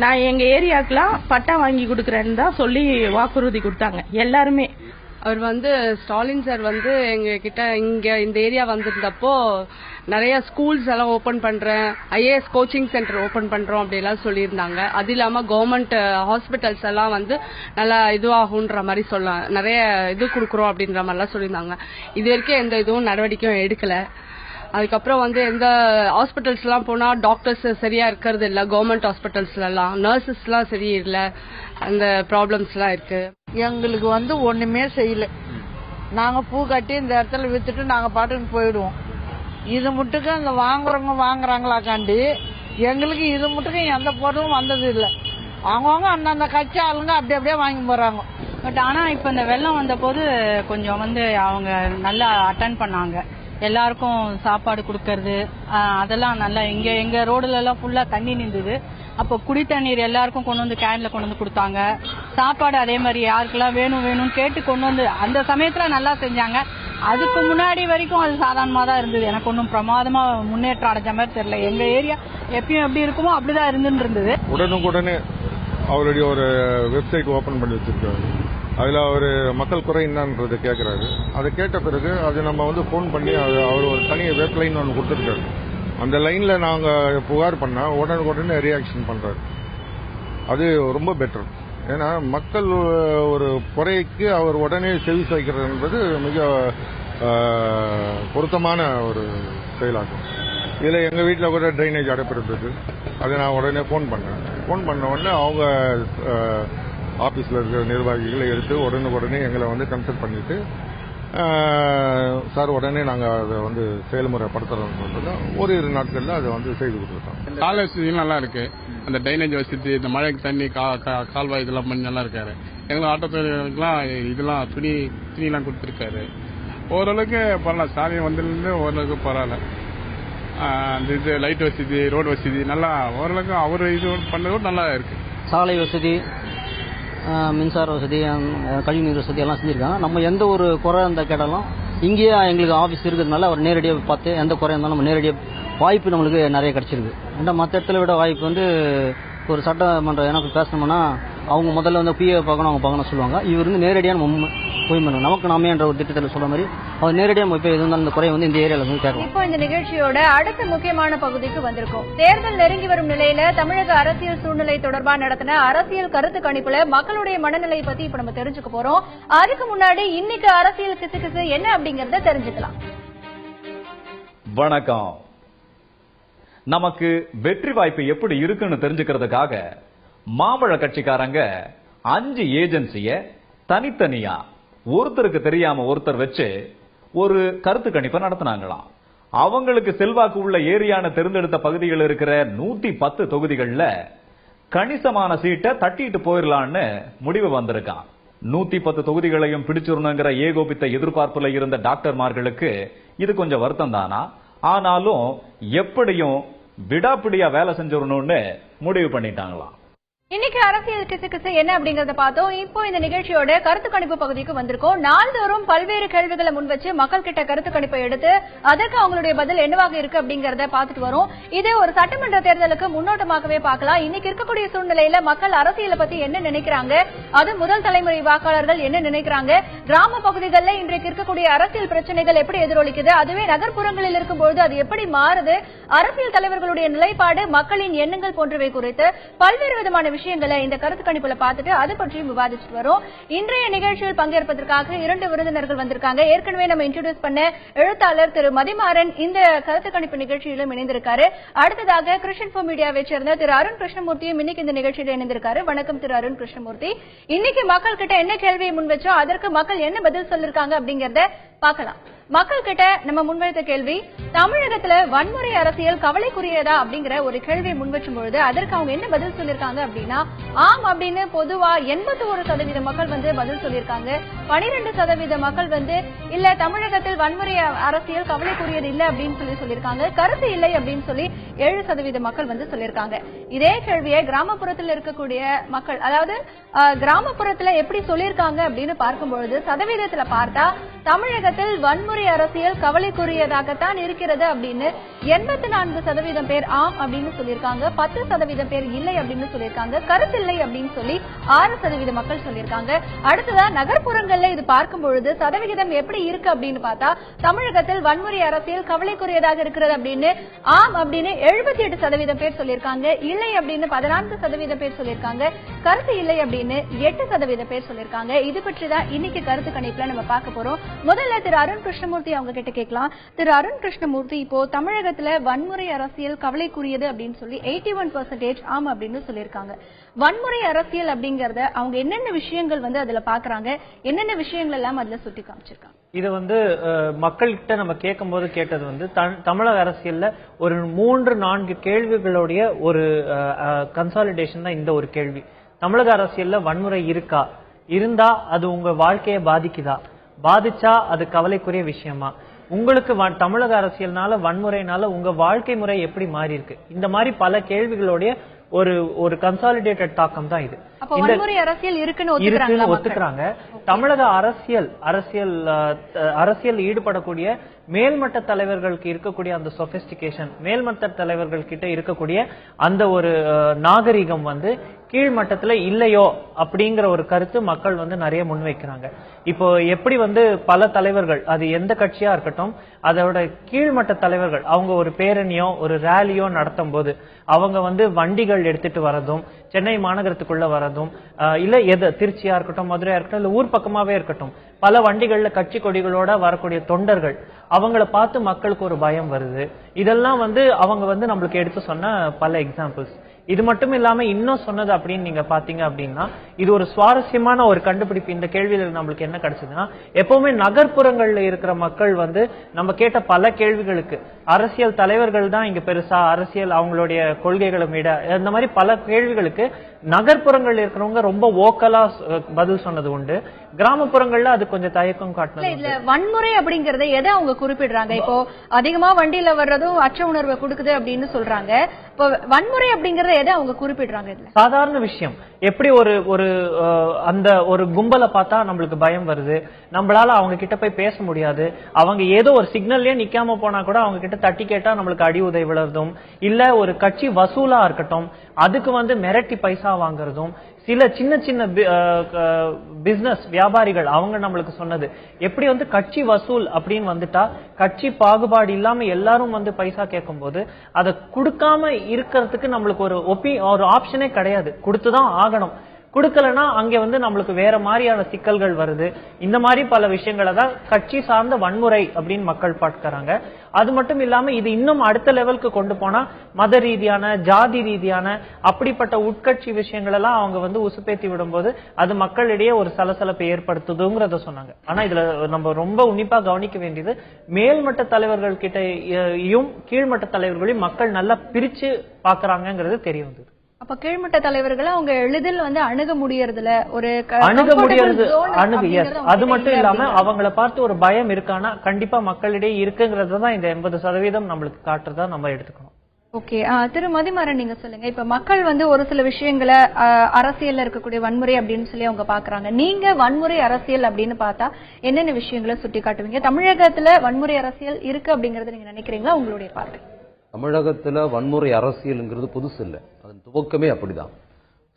நான் எங்க ஏரியாக்கெல்லாம் பட்டா வாங்கி கொடுக்கறேன்னு தான் சொல்லி வாக்குறுதி கொடுத்தாங்க எல்லாருமே. அவர் வந்து ஸ்டாலின் சார் வந்து எங்க கிட்ட இங்க இந்த ஏரியா வந்திருந்தப்போ நிறைய ஸ்கூல்ஸ் எல்லாம் ஓபன் பண்றேன், ஐஏஎஸ் கோச்சிங் சென்டர் ஓபன் பண்றோம் அப்படி எல்லாம் சொல்லியிருந்தாங்க. அது இல்லாம கவர்மெண்ட் ஹாஸ்பிட்டல்ஸ் எல்லாம் வந்து நல்லா இதுவாகுன்ற மாதிரி நிறைய இது கொடுக்குறோம் அப்படின்ற மாதிரிலாம் சொல்லியிருந்தாங்க. இது வரைக்கும் எந்த இதுவும் நடவடிக்கையும் எடுக்கல. அதுக்கப்புறம் வந்து எந்த ஹாஸ்பிட்டல்ஸ் எல்லாம் போனா டாக்டர்ஸ் சரியா இருக்கிறது இல்ல, கவர்மெண்ட் ஹாஸ்பிட்டல்ஸ்ல எல்லாம் நர்சஸ் எல்லாம் சரியில்லை, அந்த ப்ராப்ளம்ஸ் எல்லாம் இருக்கு. எங்களுக்கு வந்து ஒண்ணுமே செய்யல. நாங்க பூ கட்டி இந்த இடத்துல வித்துட்டு நாங்க பாட்டுக்கு போயிடுவோம். இது முட்டுக்கு அந்த வாங்குறவங்க வாங்குறாங்களாக்காண்டி எங்களுக்கு இது முட்டுக்கு எந்த பொருளும் வந்தது இல்லை. அவங்கவுங்க அந்தந்த கட்சி ஆளுங்க அப்படியே வாங்கி போறாங்க. பட் ஆனா இப்ப இந்த வெள்ளம் வந்த போது கொஞ்சம் வந்து அவங்க நல்லா அட்டென்ட் பண்ணாங்க. எல்லாருக்கும் சாப்பாடு கொடுக்கறது அதெல்லாம் நல்லா. எங்க ரோடுல எல்லாம் ஃபுல்லா தண்ணி நின்றுது. அப்போ குடி தண்ணீர் எல்லாருக்கும் கொண்டு வந்து கேன்ல கொண்டு வந்து கொடுத்தாங்க. சாப்பாடு அதே மாதிரி யாருக்கெல்லாம் வேணும்னு கேட்டு கொண்டு வந்து அந்த சமயத்துல நல்லா செஞ்சாங்க. அதுக்கு முன்னாடி வரைக்கும் அது சாதாரணமா தான் இருந்தது. எனக்கு ஒன்றும் பிரமாதமா முன்னேற்றம் அடைஞ்ச மாதிரி தெரியல. எங்க ஏரியா எப்பயும் எப்படி இருக்குமோ அப்படிதான் இருந்துட்டு. உடனுக்குடனே அவருடைய ஒரு வெப்சைட் ஓபன் பண்ணி வச்சிருக்காரு. அதுல அவரு மக்கள் குறை என்னன்றது கேட்கிறாரு. அதை கேட்ட பிறகு அது நம்ம வந்து போன் பண்ணி அவர் ஒரு தனி வெப் லைன் ஒன்று கொடுத்துருக்காரு. அந்த லைன்ல நாங்க புகார் பண்ணா உடனுக்குடனே ரியாக்ஷன் பண்றாரு. அது ரொம்ப பெட்டர். ஏன்னா மக்கள் ஒரு குறைக்கு அவர் உடனே செவி சாய்க்கிறது என்பது மிக பொருத்தமான ஒரு செயலாகும். இதுல எங்க வீட்டில் கூட ட்ரைனேஜ் அடைப்பிருந்தது. அதை நான் உடனே போன் பண்ண உடனே அவங்க ஆபீஸ்ல இருக்கிற நிர்வாகிகளை எடுத்து உடனுக்குடனே எங்களை வந்து கன்சல்ட் பண்ணிட்டு சார் உடனே நாங்க அதை வந்து செயல்முறைப்படுத்துறோம். ஓரிரு நாட்கள்ல அதை வந்து செய்து கொடுத்துருக்கோம். கால வசதியும் நல்லா இருக்கு. அந்த ட்ரைனேஜ் வசதி, இந்த மழைக்கு தண்ணி கால்வாய் இதெல்லாம் பண்ணி நல்லா இருக்காரு. எங்களுக்கு ஆட்டோ தொழிலாளர்களுக்கெல்லாம் இதெல்லாம் துணியெல்லாம் கொடுத்துருக்காரு. ஓரளவுக்கு பரவாயில்ல. ஸ்டாலின் வந்ததுலேருந்து ஓரளவுக்கு பரவாயில்ல. அந்த இது லைட் வசதி, ரோடு வசதி நல்லா ஓரளவுக்கு அவர் இது பண்ணதும் நல்லா இருக்கு. சாலை வசதி, மின்சார வசதி, கழிவுநீர் வசதி எல்லாம் செஞ்சிருக்காங்க. நம்ம எந்த ஒரு குறை அந்த கேட்டாலும் இங்கேயே எங்களுக்கு ஆஃபீஸ் இருக்கிறதுனால அவர் நேரடியாக பார்த்து எந்த குறை இருந்தாலும் நம்ம நேரடியாக வாய்ப்பு நம்மளுக்கு நிறைய கிடைச்சிருக்கு. ஏன்னா மற்ற இடத்துல விட வாய்ப்பு வந்து ஒரு சட்டமன்றம் எனக்கு பேசணும்னா அவங்க முதல்ல வந்து பிஏ பார்க்கணும், அவங்க பார்க்கணும் சொல்லுவாங்க. இவர் வந்து நேரடியாக நம்ம போய் பண்ணணும். நமக்கு நாமே என்ற ஒரு திட்டத்தில் சொல்ற மாதிரி அவர் நேரடியாக போய் எது இருந்தாலும் இந்த குறை வந்து இந்த ஏரியாவில் வந்து கேட்கலாம். இப்போ இந்த நிகழ்ச்சியோட அடுத்த முக்கியமான பகுதிக்கு வந்திருக்கோம். தேர்தல் நெருங்கி வரும் நிலையில தமிழக அரசியல் சூழ்நிலை தொடர்பா நடத்தின அரசியல் கருத்து கணிப்புல மக்களுடைய மனநிலை பத்தி இப்ப நம்ம தெரிஞ்சுக்க போறோம். அதுக்கு முன்னாடி இன்னைக்கு அரசியல் கிசு என்ன அப்படிங்கறத தெரிஞ்சுக்கலாம். வணக்கம். நமக்கு வெற்றி வாய்ப்பு எப்படி இருக்குன்னு தெரிஞ்சுக்கிறதுக்காக மாம்பழ கட்சிக்காரங்க 5 ஏஜென்சிய தனித்தனியா ஒருத்தருக்கு தெரியாம ஒருத்தர் வச்சு ஒரு கருத்து கணிப்பை நடத்தினாங்களாம். அவங்களுக்கு செல்வாக்கு உள்ள ஏரியான தேர்ந்தெடுத்த பகுதிகள் இருக்கிற 110 தொகுதிகள்ல கணிசமான சீட்டை தட்டிட்டு போயிடலான்னு முடிவு வந்திருக்கான். 110 தொகுதிகளையும் பிடிச்சிடணுங்கிற ஏகோபித்த எதிர்பார்ப்புல இருந்த டாக்டர்மார்களுக்கு இது கொஞ்சம் வருத்தம் தானா? ஆனாலும் எப்படியும் விடாப்பிடியா வேலை செஞ்சிடணும்னு முடிவு பண்ணிட்டாங்களாம். இன்னைக்கு அரசியல் கிசு என்ன அப்படிங்கறத பார்த்தோம். இப்போ இந்த நிகழ்ச்சியோட கருத்து கணிப்பு பகுதிக்கு வந்திருக்கோம். நாள்தோறும் பல்வேறு கேள்விகளை முன் வச்சு மக்கள் கிட்ட கருத்து கணிப்பை எடுத்து அதற்கு அவங்களுடைய பதில் என்னவாக இருக்கு அப்படிங்கறத பாத்துட்டு வரோம். இது ஒரு சட்டமன்ற தேர்தலுக்கு முன்னோட்டமாகவே பார்க்கலாம். இன்னைக்கு இருக்கக்கூடிய சூழ்நிலையில மக்கள் அரசியலை பத்தி என்ன நினைக்கிறாங்க, அது முதல் தலைமுறை வாக்காளர்கள் என்ன நினைக்கிறாங்க, கிராம பகுதிகளில் இன்றைக்கு இருக்கக்கூடிய அரசியல் பிரச்சனைகள் எப்படி எதிரொலிக்குது, அதுவே நகர்ப்புறங்களில் இருக்கும்போது அது எப்படி மாறுது, அரசியல் தலைவர்களுடைய நிலைப்பாடு, மக்களின் எண்ணங்கள் போன்றவை குறித்து பல்வேறு விதமான விஷயங்களை இந்த கருத்து கணிப்புல பார்த்துட்டு அது பற்றியும் விவாதிச்சுட்டு வரோம். இன்றைய நிகழ்ச்சியில் பங்கேற்பதற்காக 2 விருந்தினர்கள் வந்திருக்காங்க. ஏற்கனவே நம்ம இன்ட்ரோடியூஸ் பண்ண எழுத்தாளர் திரு மதிமாறன் இந்த கருத்து கணிப்பு நிகழ்ச்சியிலும் இணைந்திருக்காரு. அடுத்ததாக கிருஷ்ணன் ஃபோ மீடியாவை சேர்ந்த திரு அருண் கிருஷ்ணமூர்த்தியும் இன்னைக்கு இந்த நிகழ்ச்சியில் இணைந்திருக்காரு. வணக்கம் திரு அருண் கிருஷ்ணமூர்த்தி. இன்னைக்கு மக்கள் கிட்ட என்ன கேள்வியை முன் வச்சோ அதற்கு மக்கள் என்ன பதில் சொல்லிருக்காங்க அப்படிங்கறத பார்க்கலாம். மக்கள் கிட்ட நம்ம முன்வைத்த கேள்வி, தமிழகத்துல வன்முறை அரசியல் கவலைக்குரியதா அப்படிங்கிற ஒரு கேள்வியை முன்வச்சும் பொழுது அதற்கு அவங்க என்ன பதில் சொல்லிருக்காங்க அப்படின்னா, ஆம் அப்படின்னு பொதுவா 81% மக்கள் பதில் சொல்லிருக்காங்க. 12% மக்கள் இல்ல தமிழகத்தில் வன்முறை அரசியல் கவலைக்குரியது இல்ல அப்படின்னு சொல்லிருக்காங்க. கருத்து இல்லை அப்படின்னு சொல்லி 7% மக்கள் சொல்லிருக்காங்க. இதே கேள்வியை கிராமப்புறத்தில் இருக்கக்கூடிய மக்கள், அதாவது கிராமப்புறத்துல எப்படி சொல்லிருக்காங்க அப்படின்னு பார்க்கும்பொழுது சதவீதத்துல பார்த்தா தமிழகத்தில் வன்முறை அரசியல் கவலைக்குரியதாகத்தான் இருக்கிறது அப்படின்னு 84% பேர் ஆம் அப்படின்னு சொல்லியிருக்காங்க. 10% பேர் இல்லை அப்படின்னு சொல்லியிருக்காங்க. கருத்து இல்லை அப்படின்னு சொல்லி 6% மக்கள் சொல்லியிருக்காங்க. அடுத்ததா நகர்ப்புறங்கள்ல இது பார்க்கும் பொழுது சதவிகிதம் எப்படி இருக்கு அப்படின்னு பார்த்தா தமிழகத்தில் வன்முறை அரசியல் கவலைக்குரியதாக இருக்கிறது அப்படின்னு ஆம் அப்படின்னு 78% பேர் சொல்லியிருக்காங்க. இல்லை அப்படின்னு 14% பேர் சொல்லியிருக்காங்க. கருத்து இல்லை அப்படின்னு 8% பேர் சொல்லியிருக்காங்க. இது பற்றிதான் இன்னைக்கு கருத்து கணிப்புல நம்ம பார்க்க போறோம். முதல்ல திரு அருண் கிருஷ்ணமூர்த்தி அவங்க கிட்ட கேட்கலாம். திரு அருண் கிருஷ்ணமூர்த்தி, இப்போ தமிழகத்துல வன்முறை அரசியல் கவலைக்குரியது அப்படின்னு சொல்லி 81% ஆம் அப்படின்னு சொல்லியிருக்காங்க. வன்முறை அரசியல் அப்படிங்கறத அவங்க என்னென்ன விஷயங்கள் அதுல பாக்குறாங்க, என்னென்ன விஷயங்கள் எல்லாம் அதுல சுட்டி காமிச்சிருக்காங்க? இது மக்கள்கிட்ட நம்ம கேட்கும் போது கேட்டது தமிழக அரசியல்ல ஒரு 3-4 கேள்விகளுடைய ஒரு கன்சாலிடேஷன் தான் இந்த ஒரு கேள்வி. தமிழக அரசியல்ல வன்முறை இருக்கா, இருந்தா அது உங்க வாழ்க்கையை பாதிக்குதா, பாதிச்சா அது கவலைக்குரிய விஷயமா, உங்களுக்கு தமிழக அரசியல்னால வன்முறைனால உங்க வாழ்க்கை முறை எப்படி மாறி இருக்கு, இந்த மாதிரி பல கேள்விகளுடைய ஒரு கன்சாலிடேட்டட் தாக்கம் தான் இது. அரசியல் இருக்குன்னு ஒத்துக்கிறாங்க. தமிழக அரசியல் ஈடுபடக்கூடிய மேல்மட்ட தலைவர்களுக்கு இருக்கக்கூடிய அந்த சொபிஸ்டிகேஷன், மேல்மட்ட தலைவர்கள் கிட்ட இருக்கக்கூடிய அந்த ஒரு நாகரிகம் கீழ்மட்டத்துல இல்லையோ அப்படிங்கிற ஒரு கருத்து மக்கள் நிறைய முன்வைக்கிறாங்க. இப்போ எப்படி பல தலைவர்கள், அது எந்த கட்சியா இருக்கட்டும், அதோட கீழ்மட்ட தலைவர்கள் அவங்க ஒரு பேரணியோ ஒரு ரேலியோ நடத்தும் போது அவங்க வண்டிகள் எடுத்துட்டு வரதும், சென்னை மாநகரத்துக்குள்ள வரதும், இல்ல திருச்சியா இருக்கட்டும், மதுரையா இருக்கட்டும், இல்ல ஊர் பக்கமாவே இருக்கட்டும், பல வண்டிகள்ல கட்சி கொடிகளோட வரக்கூடிய தொண்டர்கள் அவங்கள பார்த்து மக்களுக்கு ஒரு பயம் வருது. இதெல்லாம் அவங்க நம்மளுக்கு எடுத்து சொன்ன பல எக்ஸாம்பிள்ஸ். இது மட்டும் இல்லாம இன்னும் சொன்னது அப்படின்னு நீங்க பாத்தீங்க அப்படின்னா, இது ஒரு சுவாரஸ்யமான ஒரு கண்டுபிடிப்பு. இந்த கேள்வியில நம்மளுக்கு என்ன கிடைச்சதுன்னா, எப்பவுமே நகர்ப்புறங்கள்ல இருக்கிற மக்கள் நம்ம கேட்ட பல கேள்விகளுக்கு அரசியல் தலைவர்கள் தான் இங்க பெருசா, அரசியல் அவங்களுடைய கொள்கைகளை விட, இந்த மாதிரி பல கேள்விகளுக்கு நகர்ப்புறங்கள்ல இருக்கிறவங்க ரொம்ப ஓக்கலா பதில் சொன்னது உண்டு. கிராமப்புறங்கள்ல அது கொஞ்சம் தயக்கம் காட்டணும். இல்ல வன்முறை அப்படிங்கறத எதை அவங்க குறிப்பிடுறாங்க? இப்போ அதிகமா வண்டியில வர்றதும் அச்ச உணர்வை கொடுக்குது அப்படின்னு சொல்றாங்க. இப்போ வன்முறை அப்படிங்கறத எதை அவங்க குறிப்பிடுறாங்க? இதுல சாதாரண விஷயம். எப்படி அந்த ஒரு கும்பலை பார்த்தா நம்மளுக்கு பயம் வருது, நம்மளால அவங்க கிட்ட போய் பேச முடியாது, அவங்க ஏதோ ஒரு சிக்னல்லயே நிக்காம போனா கூட அவங்க கிட்ட தட்டி கேட்டா நம்மளுக்கு அடி உதை விழுறதும், இல்ல ஒரு கட்சி வசூலா இருக்கட்டும் அதுக்கு மிரட்டி பைசா வாங்குறதும், சில சின்ன சின்ன பிசினஸ் வியாபாரிகள் அவங்க நம்மளுக்கு சொன்னது எப்படி கட்சி வசூல் அப்படின்னு வந்துட்டா கட்சி பாகுபாடு இல்லாம எல்லாரும் பைசா கேட்கும் போது அதை கொடுக்காம இருக்கிறதுக்கு நம்மளுக்கு ஒரு ஆப்ஷனே கிடையாது, கொடுத்துதான் ஆகணும். கொடுக்கலன்னா அங்க நம்மளுக்கு வேற மாதிரியான சிக்கல்கள் வருது. இந்த மாதிரி பல விஷயங்களை தான் கட்சி சார்ந்த வன்முறை அப்படின்னு மக்கள் பார்க்கறாங்க. அது மட்டும் இல்லாம இது இன்னும் அடுத்த லெவலுக்கு கொண்டு போனா மத ரீதியான, ஜாதி ரீதியான அப்படிப்பட்ட உட்கட்சி விஷயங்கள் எல்லாம் அவங்க உசுப்பேத்தி விடும்போது அது மக்களிடையே ஒரு சலசலப்பை ஏற்படுத்துதுங்கிறத சொன்னாங்க. ஆனா இதுல நம்ம ரொம்ப உன்னிப்பா கவனிக்க வேண்டியது, மேல்மட்ட தலைவர்கள் கிட்டையும் கீழ்மட்ட தலைவர்களையும் மக்கள் நல்லா பிரிச்சு பாக்குறாங்கிறது தெரிய வந்தது. அப்ப கீழ்மட்ட தலைவர்களை அவங்க எளிதில் அணுக முடியறதுல அது மட்டும் இல்லாம அவங்கள பார்த்து ஒரு பயம் இருக்கானா கண்டிப்பா மக்களிடையே இருக்குங்கிறதுதான் இந்த 80% நம்மளுக்கு காட்டுறதா நம்ம எடுத்துக்கணும். ஓகே, திரு மதிமாறன் நீங்க சொல்லுங்க. இப்ப மக்கள் வந்து ஒரு சில விஷயங்களை அரசியல்ல இருக்கக்கூடிய வன்முறை அப்படின்னு சொல்லி அவங்க பாக்குறாங்க. நீங்க வன்முறை அரசியல் அப்படின்னு பார்த்தா என்னென்ன விஷயங்களை சுட்டி காட்டுவீங்க? தமிழகத்துல வன்முறை அரசியல் இருக்கு அப்படிங்கறத நீங்க நினைக்கிறீங்களா? உங்களுடைய பார்வை. தமிழகத்துல வன்முறை அரசியல்ங்கிறது புதுசு இல்லை, அதன் துவக்கமே அப்படிதான்.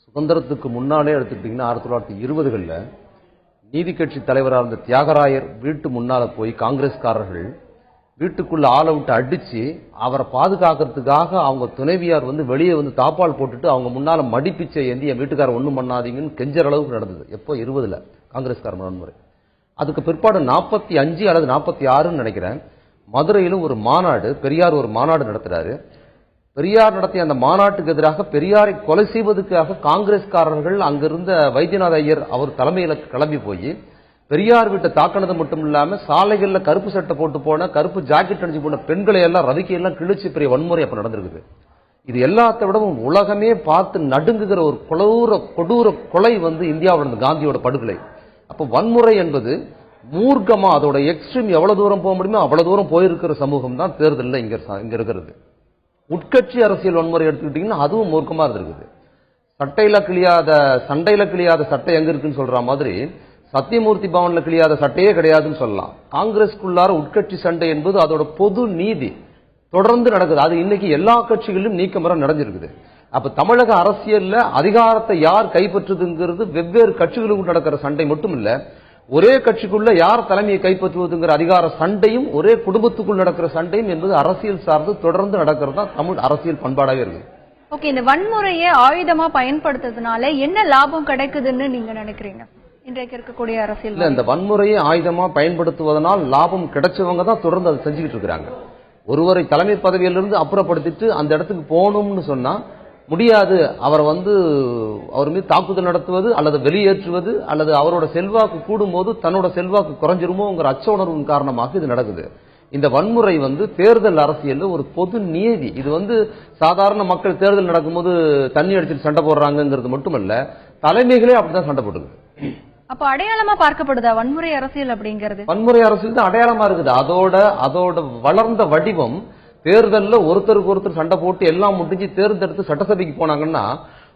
சுதந்திரத்துக்கு முன்னாலே எடுத்துக்கிட்டீங்கன்னா 1920களில் நீதி கட்சி தலைவராக இருந்த தியாகராயர் வீட்டு முன்னால போய் காங்கிரஸ்காரர்கள் வீட்டுக்குள்ள ஆளை விட்டு அடிச்சு அவரை பாதுகாக்கிறதுக்காக அவங்க துணைவியார் வந்து வெளியே வந்து தாப்பால் போட்டுட்டு அவங்க முன்னால மடிப்பிச்சை ஏந்தி என் வீட்டுக்காரர் ஒண்ணும் பண்ணாதீங்கன்னு கெஞ்சற அளவுக்கு நடந்தது. எப்போ 20ல் காங்கிரஸ்கார வன்முறை. அதுக்கு பிற்பாடு 45 அல்லது 46ன்னு நினைக்கிறேன், மதுரையிலும் ஒரு மாநாடு, பெரியார் ஒரு மாநாடு நடத்துறாரு. பெரியார் நடத்திய அந்த மாநாட்டுக்கு எதிராக பெரியாரை கொலை செய்வதற்காக காங்கிரஸ்காரர்கள் அங்கிருந்த வைத்தியநாத ஐயர் அவர் தலைமையில கிளம்பி போய் பெரியார் வீட்டை தாக்கினது மட்டும் இல்லாம சாலைகள்ல கருப்பு சட்டை போட்டு போன, கருப்பு ஜாக்கெட் அணிஞ்சு போன பெண்களை எல்லாம் ரவிக்கையெல்லாம் கிழிச்சு பெரிய வன்முறை அப்ப நடந்திருக்குது. இது எல்லாத்தை விடவும் உலகமே பார்த்து நடுங்குகிற ஒரு கொடூர கொலை வந்து இந்தியாவோட காந்தியோட படுகொலை. அப்ப வன்முறை என்பது மூர்க்கமா அதோட எக்ஸ்ட்ரீம் எவ்வளவு தூரம் போக முடியுமோ அவ்வளவு தூரம் போயிருக்கிற சமூகம் தான் தேர்தலில் இங்க இருக்கிறது. உட்கட்சி அரசியல் வன்முறை எடுத்துக்கிட்டீங்கன்னா அதுவும் மூர்க்கமா இருந்திருக்குது. சண்டையில கிளியாத சட்டை எங்க இருக்குன்னு சொல்ற மாதிரி சத்தியமூர்த்தி பவன்ல கிளியாத சட்டையே கிடையாதுன்னு சொல்லலாம். காங்கிரஸ்குள்ளார உட்கட்சி சண்டை என்பது அதோட பொது நீதி தொடர்ந்து நடக்குது. அது இன்னைக்கு எல்லா கட்சிகளிலும் நீக்கமர நடந்திருக்குது. அப்ப தமிழக அரசியல்ல அதிகாரத்தை யார் கைப்பற்றுதுங்கிறது வெவ்வேறு கட்சிகளுக்கு நடக்கிற சண்டை மட்டும் இல்ல, ஒரே கட்சிக்குள்ள யார் தலைமையை கைப்பற்றுவதுங்கிற அதிகார சண்டையும் ஒரே குடும்பத்துக்குள் நடக்கிற சண்டையும் என்பது அரசியல் சார்ந்து தொடர்ந்து நடக்கிறது தான் தமிழ் அரசியல் பண்பாடாக இருக்கு. ஓகே, இந்த வன்முறையை ஆயுதமா பயன்படுத்துறதுனால என்ன லாபம் கிடைக்குதுன்னு நீங்க நினைக்கிறீங்க? இன்றைக்கு இருக்கக்கூடிய அரசியல் இந்த வன்முறையை ஆயுதமா பயன்படுத்துவதனால் லாபம் கிடைச்சவங்க தான் தொடர்ந்து அதை செஞ்சுக்கிட்டு இருக்கிறாங்க. ஒருவரை தலைமை பதவியிலிருந்து அப்புறப்படுத்திட்டு அந்த இடத்துக்கு போகணும்னு சொன்னா முடியாது. அவர் அவர் மீது தாக்குதல் நடத்துவது அல்லது வெளியேற்றுவது அல்லது அவரோட செல்வாக்கு கூடும்போது தன்னோட செல்வாக்கு குறைஞ்சிருமோங்கிற அச்ச உணர்வின் காரணமாக இது நடக்குது. இந்த வன்முறை தேர்தல் அரசியல் ஒரு பொது நியதி. இது சாதாரண மக்கள் தேர்தல் நடக்கும்போது தண்ணி அடிச்சுட்டு சண்டை போடுறாங்கிறது மட்டுமல்ல, தலைமைகளே அப்படிதான் சண்டை போடுது. அப்ப அடையாளமா பார்க்கப்படுதா வன்முறை அரசியல் அப்படிங்கிறது? வன்முறை அரசியல் தான் அடையாளமா இருக்குது. அதோட வளர்ந்த வடிவம் தேர்தல்ல ஒருத்தருக்கு ஒருத்தர் சண்டை போட்டு எல்லாம் முடிஞ்சு தேர்ந்தெடுத்து சட்டசபைக்கு போனாங்கன்னா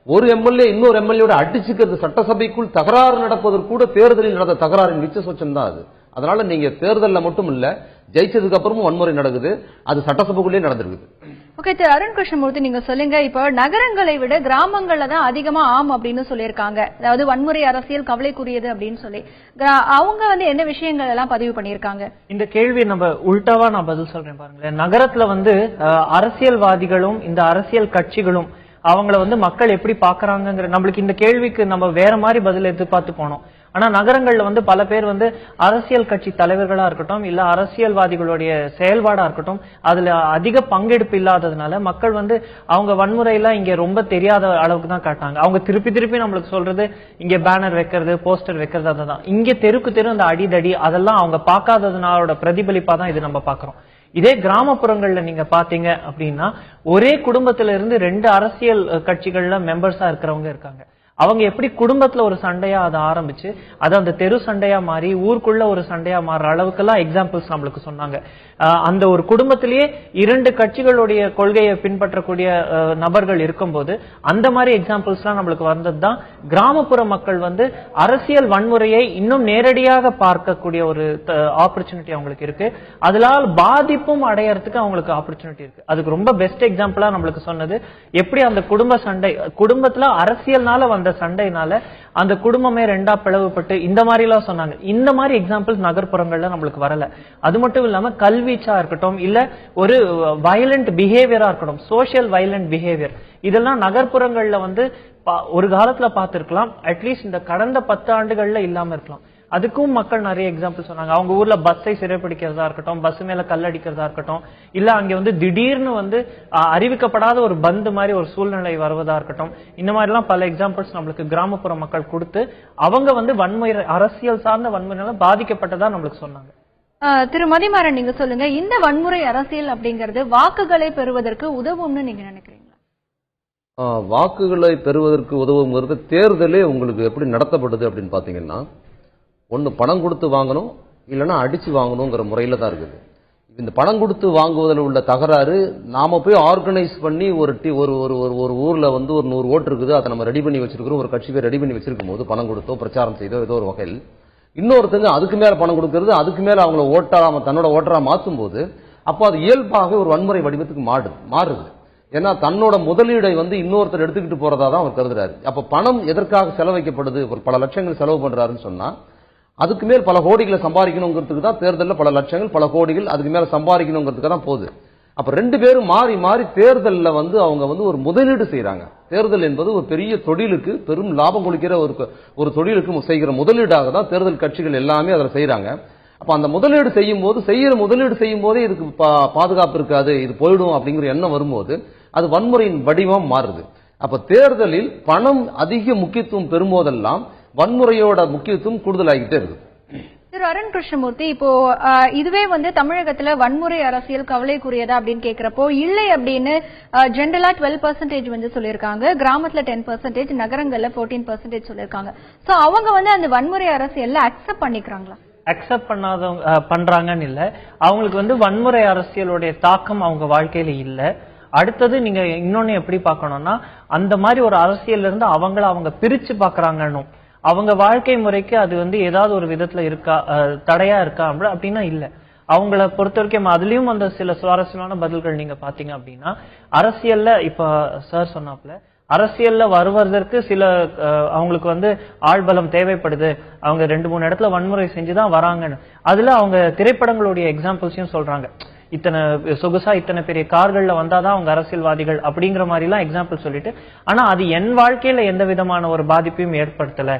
ஒரு எம்எல்ஏ இன்னொரு எம்எல்ஏ அடிச்சுக்கிறது, சட்டசபைக்குள் தகராறு நடப்பதற்கு கூட தேர்தலில் நடந்த தகராறின் மிச்ச சொச்சம் தான் அது. அதனால நீங்க தேர்தல்ல மட்டும் இல்ல, ஜெயிச்சதுக்கு அப்புறமும் வன்முறை நடக்குது, அது சட்டசபைக்குள்ளே நடந்திருக்குது. ஓகே, திரு அருண் கிருஷ்ணமூர்த்தி நீங்க சொல்லுங்க. இப்போ நகரங்களை விட கிராமங்கள்ல தான் அதிகமா அப்படின்னு சொல்லியிருக்காங்க. அதாவது வன்முறை அரசியல் கவலைக்குரியது அப்படின்னு சொல்லி அவங்க என்ன விஷயங்கள் எல்லாம் பதிவு பண்ணியிருக்காங்க? இந்த கேள்வி நம்ம உள்டாவா நான் பதில் சொல்றேன் பாருங்களேன். நகரத்துல அரசியல்வாதிகளும் இந்த அரசியல் கட்சிகளும் அவங்கள மக்கள் எப்படி பாக்குறாங்கிற நம்மளுக்கு இந்த கேள்விக்கு நம்ம வேற மாதிரி பதில் எதிர்பார்த்து போனோம். ஆனா நகரங்கள்ல பல பேர் அரசியல் கட்சி தலைவர்களா இருக்கட்டும் இல்ல அரசியல்வாதிகளுடைய செயல்பாடா இருக்கட்டும் அதுல அதிக பங்கெடுப்பு இல்லாததுனால மக்கள் அவங்க வன்முறையெல்லாம் இங்க ரொம்ப தெரியாத அளவுக்கு தான் காட்டாங்க. அவங்க திருப்பி நம்மளுக்கு சொல்றது இங்க பேனர் வைக்கிறது, போஸ்டர் வைக்கிறது, அதுதான். இங்க தெருக்கு அந்த அடிதடி அதெல்லாம் அவங்க பார்க்காததுனாலோட பிரதிபலிப்பா தான் இது நம்ம பாக்குறோம். இதே கிராமப்புறங்கள்ல நீங்க பாத்தீங்க அப்படின்னா ஒரே குடும்பத்தில இருந்து 2 அரசியல் கட்சிகள்ல மெம்பர்ஸா இருக்கிறவங்க இருக்காங்க. அவங்க எப்படி குடும்பத்துல ஒரு சண்டையா அதை ஆரம்பிச்சு அது அந்த தெரு சண்டையா மாறி ஊருக்குள்ள ஒரு சண்டையா மாறுற அளவுக்கெல்லாம் எக்ஸாம்பிள்ஸ் நம்மளுக்கு சொன்னாங்க. அந்த ஒரு குடும்பத்திலேயே 2 கட்சிகளுடைய கொள்கையை பின்பற்றக்கூடிய நபர்கள் இருக்கும்போது அந்த மாதிரி எக்ஸாம்பிள்ஸ் எல்லாம் நம்மளுக்கு வந்ததுதான் கிராமப்புற மக்கள் அரசியல் வன்முறையை இன்னும் நேரடியாக பார்க்கக்கூடிய ஒரு ஆப்பர்ச்சுனிட்டி அவங்களுக்கு இருக்கு. அதனால் பாதிப்பும் அடையறதுக்கு அவங்களுக்கு ஆப்பர்ச்சுனிட்டி இருக்கு. அதுக்கு ரொம்ப பெஸ்ட் எக்ஸாம்பிளா நம்மளுக்கு சொன்னது எப்படி அந்த குடும்ப சண்டை, குடும்பத்துல அரசியல்னால வந்த சண்டைனால அந்த குடும்பமே 2ஆ பிளவுபட்டு இந்த மாதிரி எல்லாம் சொன்னாங்க. இந்த மாதிரி எக்ஸாம்பிள்ஸ் நகர்ப்புறங்கள்ல நம்மளுக்கு வரல. அது மட்டும் இல்லாம கல்வீச்சா இருக்கட்டும் இல்ல ஒரு வயலண்ட் பிஹேவியரா இருக்கட்டும், சோசியல் வயலண்ட் பிஹேவியர், இதெல்லாம் நகர்ப்புறங்கள்ல ஒரு காலத்துல பார்த்திருக்கலாம். அட்லீஸ்ட் இந்த கடந்த 10 ஆண்டுகள்ல இல்லாம இருக்கலாம். அதுக்கும் மக்கள் நிறைய எக்ஸாம்பிள் சொன்னாங்க. அவங்க ஊர்ல பஸ்ஸை சிறைப்பிடிக்கிறதா இருக்கட்டும், பஸ் மேல கல் அடிக்கிறதா இருக்கட்டும், இல்ல அங்க திடீர்னு அறிவிக்கப்படாத ஒரு பந்து மாதிரி ஒரு சூழ்நிலை வருவதா இருக்கட்டும், இந்த மாதிரி எல்லாம் பல எக்ஸாம்பிள்ஸ் நம்மளுக்கு கிராமப்புற மக்கள் கொடுத்து அவங்க வன்முறை அரசியல் சார்ந்த வன்முறையால பாதிக்கப்பட்டதா நம்மளுக்கு சொன்னாங்க. திரு மதிமாறன் நீங்க சொல்லுங்க, இந்த வன்முறை அரசியல் அப்படிங்கிறது வாக்குகளை பெறுவதற்கு உதவும்னு நீங்க நினைக்கிறீங்களா? வாக்குகளை பெறுவதற்கு உதவுங்கிறது தேர்தலே உங்களுக்கு எப்படி நடத்தப்படுது அப்படின்னு பாத்தீங்கன்னா, ஒன்னு பணம் கொடுத்து வாங்கணும் இல்லைன்னா அடிச்சு வாங்கணுங்கிற முறையில தான் இருக்குது. இந்த பணம் கொடுத்து வாங்குவதில் உள்ள தகராறு, நாம போய் ஆர்கனைஸ் பண்ணி ஒரு ஊர்ல வந்து ஒரு 100 ஓட்டு இருக்குது, அதை நம்ம ரெடி பண்ணி வச்சிருக்கிறோம், ஒரு கட்சி பேர் ரெடி பண்ணி வச்சிருக்கும் போது பணம் கொடுத்தோ பிரச்சாரம் செய்தோ ஏதோ ஒரு வகையில் இன்னொருத்தங்க அதுக்கு மேல பணம் கொடுக்கறது, அதுக்கு மேல அவங்கள ஓட்டாம தன்னோட ஓட்டரா மாற்றும் போது அப்போ அது இயல்பாக ஒரு வன்முறை வடிவத்துக்கு மாறுது. ஏன்னா தன்னோட முதலீடை வந்து இன்னொருத்தர் எடுத்துக்கிட்டு போறதா தான் அவர் கருதுறாரு. அப்ப பணம் எதற்காக செலவழிக்கப்படுது, ஒரு பல லட்சங்கள் செலவு பண்றாருன்னு சொன்னா அதுக்கு மேல் பல கோடிகளை சம்பாதிக்கணுங்கிறதுக்கு தான் தேர்தலில் பல லட்சங்கள் பல கோடிகள் அதுக்கு மேல சம்பாதிக்கணுங்கிறதுக்கு தான் போகுது. அப்ப ரெண்டு பேரும் மாறி மாறி தேர்தலில் வந்து அவங்க வந்து ஒரு முதலீடு செய்யறாங்க. தேர்தல் என்பது ஒரு பெரிய தொழிலுக்கு, பெரும் லாபம் கொடுக்கிற ஒரு தொழிலுக்கு செய்கிற முதலீடாக தான் தேர்தல் கட்சிகள் எல்லாமே அதில் செய்யறாங்க. அப்ப அந்த முதலீடு செய்யும் போதே இதுக்கு பாதுகாப்பு இருக்காது, இது போயிடும் அப்படிங்கிற எண்ணம் வரும்போது அது வன்முறையின் வடிவம் மாறுது. அப்ப தேர்தலில் பணம் அதிக முக்கியத்துவம் பெறும்போதெல்லாம் வன்முறையோட முக்கியத்துவம் கூடுதலாகிட்டே இருக்கு. திரு அருண் கிருஷ்ணமூர்த்தி, இப்போ இதுவே வந்து தமிழகத்துல வன்முறை அரசியல் கவலைக்குரியதா அப்படின்னு கேக்குறப்போ இல்லை அப்படின்னு ஜெனரலா 12% வந்து சொல்லியிருக்காங்க, கிராமத்துல 10%, நகரங்கள்ல 14% சொல்லியிருக்காங்க. சோ அவங்க வந்து அந்த வன்முறை அரசியல்ல அக்செப்ட் பண்ணிக்கிறாங்களா? அக்செப்ட் பண்றாங்கன்னு இல்ல, அவங்களுக்கு வந்து வன்முறை அரசியலுடைய தாக்கம் அவங்க வாழ்க்கையில இல்ல. அடுத்தது நீங்க இன்னொன்னு எப்படி பார்க்கணும்னா, அந்த மாதிரி ஒரு அரசியல் இருந்து அவங்க பிரிச்சு பாக்குறாங்கன்னு, அவங்க வாழ்க்கை முறைக்கு அது வந்து ஏதாவது ஒரு விதத்துல இருக்கா, தடையா இருக்கா அப்படின்னா இல்ல. அவங்கள பொறுத்த வரைக்கும் அதுலயும் அந்த சில சுவாரஸ்யமான பதில்கள் நீங்க பாத்தீங்க அப்படின்னா, அரசியல்ல இப்ப சார் சொன்னாப்ல அரசியல்ல வருவதற்கு சில அவங்களுக்கு வந்து ஆள்பலம் தேவைப்படுது, அவங்க 2-3 இடத்துல வன்முறை செஞ்சுதான் வராங்கன்னு. அதுல அவங்க திரைப்படங்களுடைய எக்ஸாம்பிள்ஸையும் சொல்றாங்க. இத்தனை சொகுசா இத்தனை பெரிய கார்கள்ல வந்தாதான் அவங்க அரசியல்வாதிகள் அப்படிங்கிற மாதிரி எல்லாம் எக்ஸாம்பிள் சொல்லிட்டு, ஆனா அது என் வாழ்க்கையில எந்த விதமான ஒரு பாதிப்பையும் ஏற்படுத்தல,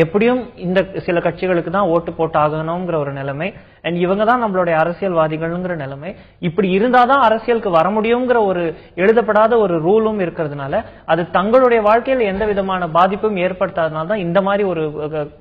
எப்படியும் இந்த சில கட்சிகளுக்கு தான் ஓட்டு போட்டு ஆகணுங்கிற ஒரு நிலைமை, அண்ட் இவங்க தான் நம்மளுடைய அரசியல்வாதிகள்ங்கிற நிலைமை, இப்படி இருந்தாதான் அரசியலுக்கு வர முடியுங்கிற ஒரு எழுதப்படாத ஒரு ரூலும் இருக்கிறதுனால அது தங்களுடைய வாழ்க்கையில எந்த விதமான பாதிப்பும் ஏற்படுத்தாதனால தான் இந்த மாதிரி ஒரு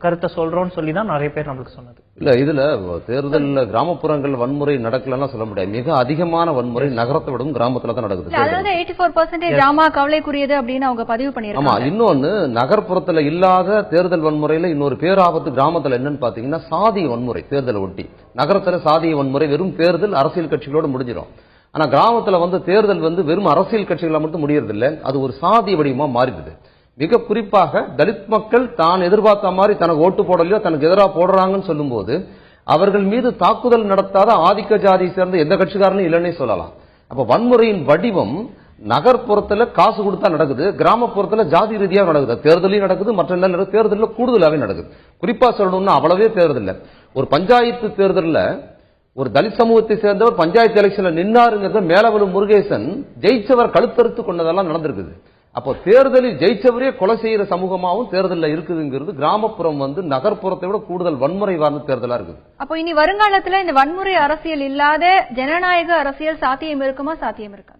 கருத்தை சொல்றோம்னு சொல்லி தான் நிறைய பேர் நம்மளுக்கு சொன்னது. இல்ல இதுல தேர்தலில் கிராமப்புறங்கள் வன்முறை நடக்கலன்னா சொல்ல முடியாது. மிக அதிகமான வன்முறை நகரத்தை விடவும் கிராமத்துல தான் நடக்குது. அதாவது 84% கிராம கவலைக்குரியது அப்படின்னு அவங்க பதிவு பண்ணிருக்காங்க. ஆமா, இன்னொன்னு நகர்ப்புறத்துல இல்லாத தேர்தல் வன்முறையில இன்னொரு பேராபத்து கிராமத்துல என்னன்னு பாத்தீங்கன்னா சாதிய வன்முறை. தேர்தலை ஒட்டி நகரத்துல சாதிய வன்முறை வெறும் தேர்தல் அரசியல் கட்சிகளோடு முடிஞ்சிடும். ஆனா கிராமத்துல வந்து தேர்தல் வந்து வெறும் அரசியல் கட்சிகளா மட்டும் முடியறது இல்ல, அது ஒரு சாதிய வடிவமா மாறிடுது. மிக குறிப்பாக தலித் மக்கள் தான் எதிர்பார்த்த மாதிரி தனக்கு ஓட்டு போடலையோ தனக்கு எதிராக போடுறாங்கன்னு சொல்லும் போது அவர்கள் மீது தாக்குதல் நடத்தாத ஆதிக்க ஜாதியை சேர்ந்த எந்த கட்சிக்காரனும் இல்லைன்னே சொல்லலாம். அப்ப வன்முறையின் வடிவம் நகர்ப்புறத்துல காசு கொடுத்தா நடக்குது, கிராமப்புறத்துல ஜாதி ரீதியாக நடக்குது. தேர்தலையும் நடக்குது, மற்ற தேர்தலில் கூடுதலாகவே நடக்குது. குறிப்பா சொல்லணும்னா அவ்வளவே தேர்தல், ஒரு பஞ்சாயத்து தேர்தலில் ஒரு தலித் சமூகத்தை சேர்ந்தவர் பஞ்சாயத்து எலெக்ஷன்ல நின்னாருங்கிறத மேலவலும் முருகேசன் ஜெயிச்சவர் கழுத்தறுத்து கொண்டதெல்லாம் நடந்திருக்குது. அப்போ தேர்தலில் ஜெயிச்சவரே கொலை செய்யற சமூகமாகவும் தேர்தலில் இருக்குதுங்கிறது கிராமப்புறம் வந்து நகர்ப்புறத்தை விட கூடுதல் வன்முறை வார்ந்த தேர்தலா இருக்குது. அப்போ இனி வருங்காலத்துல இந்த வன்முறை அரசியல் இல்லாத ஜனநாயக அரசியல் சாத்தியம் இருக்குமா, சாத்தியம் இருக்கா?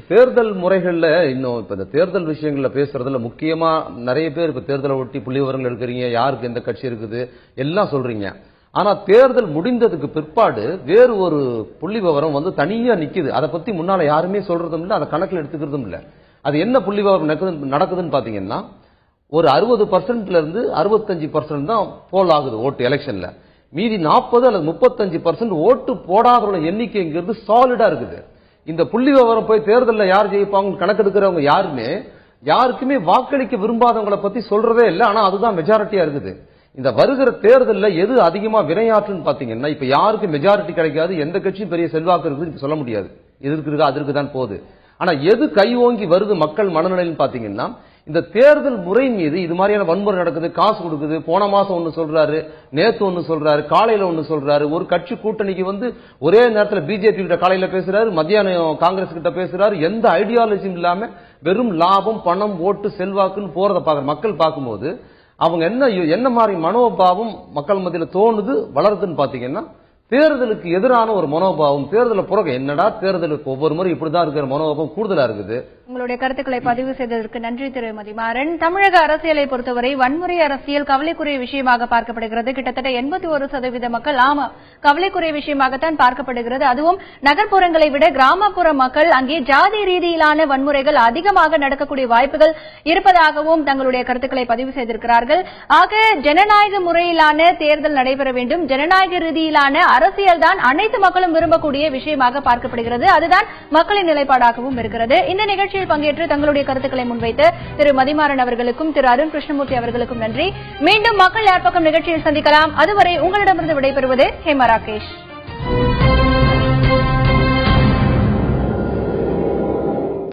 தேர்தல் முறைகள்ல இன்னும் இப்ப இந்த தேர்தல் விஷயங்கள்ல பேசுறதுல முக்கியமா நிறைய பேர் இப்ப தேர்தலை ஒட்டி புள்ளி விவரங்கள் எடுக்கிறீங்க, யாருக்கு எந்த கட்சி இருக்குது எல்லாம் சொல்றீங்க. ஆனா தேர்தல் முடிந்ததுக்கு பிற்பாடு வேறு ஒரு புள்ளி விவரம் வந்து தனியா நிக்குது. அதை பத்தி முன்னால யாருமே சொல்றதும் இல்லை, அதை கணக்கில் எடுத்துக்கிறதும் இல்லை. அது என்ன புள்ளி விவரம் நடக்குதுன்னு பாத்தீங்கன்னா, ஒரு 60% இருந்து 65% தான் போல் ஆகுது ஓட்டு எலெக்ஷன்ல. மீதி 40 அல்லது 35% ஓட்டு போடாதவங்களோட எண்ணிக்கைங்கிறது சாலிடா இருக்குது. இந்த புள்ளி விவரம் போய் தேர்தலில் யார் ஜெயிப்பாங்க கணக்கெடுக்கிறவங்க யாருக்குமே வாக்களிக்க விரும்பாதவங்களை பத்தி சொல்றதே இல்லை. ஆனா அதுதான் மெஜாரிட்டியா இருக்குது. இந்த வருகிற தேர்தலில் எது அதிகமா வினையாற்றுன்னு பாத்தீங்கன்னா, இப்ப யாருக்கு மெஜாரிட்டி கிடைக்காது, எந்த கட்சியும் பெரிய செல்வாக்கு இருக்குன்னு சொல்ல முடியாது, எதற்கு இருக்கா அதற்கு தான் போகுது. ஆனா எது கை ஓங்கி வருது மக்கள் மனநிலைன்னு பாத்தீங்கன்னா, இந்த தேர்தல் முறை மீது இது மாதிரியான வன்முறை நடக்குது, காசு கொடுக்குது. போன மாசம் ஒன்னு சொல்றாரு, நேத்து ஒன்னு சொல்றாரு, காலையில ஒன்னு சொல்றாரு. ஒரு கட்சி கூட்டணிக்கு வந்து ஒரே நேரத்தில் பிஜேபி கிட்ட காலையில பேசுறாரு, மத்தியானம் காங்கிரஸ் கிட்ட பேசுறாரு. எந்த ஐடியாலஜியும் இல்லாம வெறும் லாபம், பணம், ஓட்டு, செல்வாக்குன்னு போறதை பாக்குற மக்கள் பார்க்கும்போது அவங்க என்ன மாதிரி மனோபாவம் மக்கள் மத்தியில தோணுது வளருதுன்னு பாத்தீங்கன்னா, தேர்தலுக்கு எதிரான ஒரு மனோபாவம், தேர்தலை புறக என்னடா தேர்தலுக்கு ஒவ்வொரு முறை இப்படிதான் இருக்கிற மனோபாவம் கூடுதலா இருக்குது. உங்களுடைய கருத்துக்களை பதிவு செய்ததற்கு நன்றி திரு மதிமாறன். தமிழக அரசியலை பொறுத்தவரை வன்முறை அரசியல் கவலைக்குரிய விஷயமாக பார்க்கப்படுகிறது. கிட்டத்தட்ட 81% மக்கள் கவலைக்குரிய விஷயமாகத்தான் பார்க்கப்படுகிறது. அதுவும் நகர்ப்புறங்களை விட கிராமப்புற மக்கள் அங்கே ஜாதி ரீதியிலான வன்முறைகள் அதிகமாக நடக்கக்கூடிய வாய்ப்புகள் இருப்பதாகவும் தங்களுடைய கருத்துக்களை பதிவு செய்திருக்கிறார்கள். ஆக ஜனநாயக முறையிலான தேர்தல் நடைபெற வேண்டும், ஜனநாயக ரீதியிலான அரசியல் தான் அனைத்து மக்களும் விரும்பக்கூடிய விஷயமாக பார்க்கப்படுகிறது. அதுதான் மக்களின் நிலைப்பாடாகவும் இருக்கிறது. இந்த நிகழ்ச்சியில் பங்கேற்று தங்களுடைய கருத்துக்களை முன்வைத்த திரு மதிமாறன் அவர்களுக்கும் திரு அருண் கிருஷ்ணமூர்த்தி அவர்களுக்கும் நன்றி. மீண்டும் மக்கள் யார் பக்கம் நிகழ்ச்சியில் சந்திக்கலாம். அதுவரை உங்களிடமிருந்து விடைபெறுவது ஹேமா ராகேஷ்.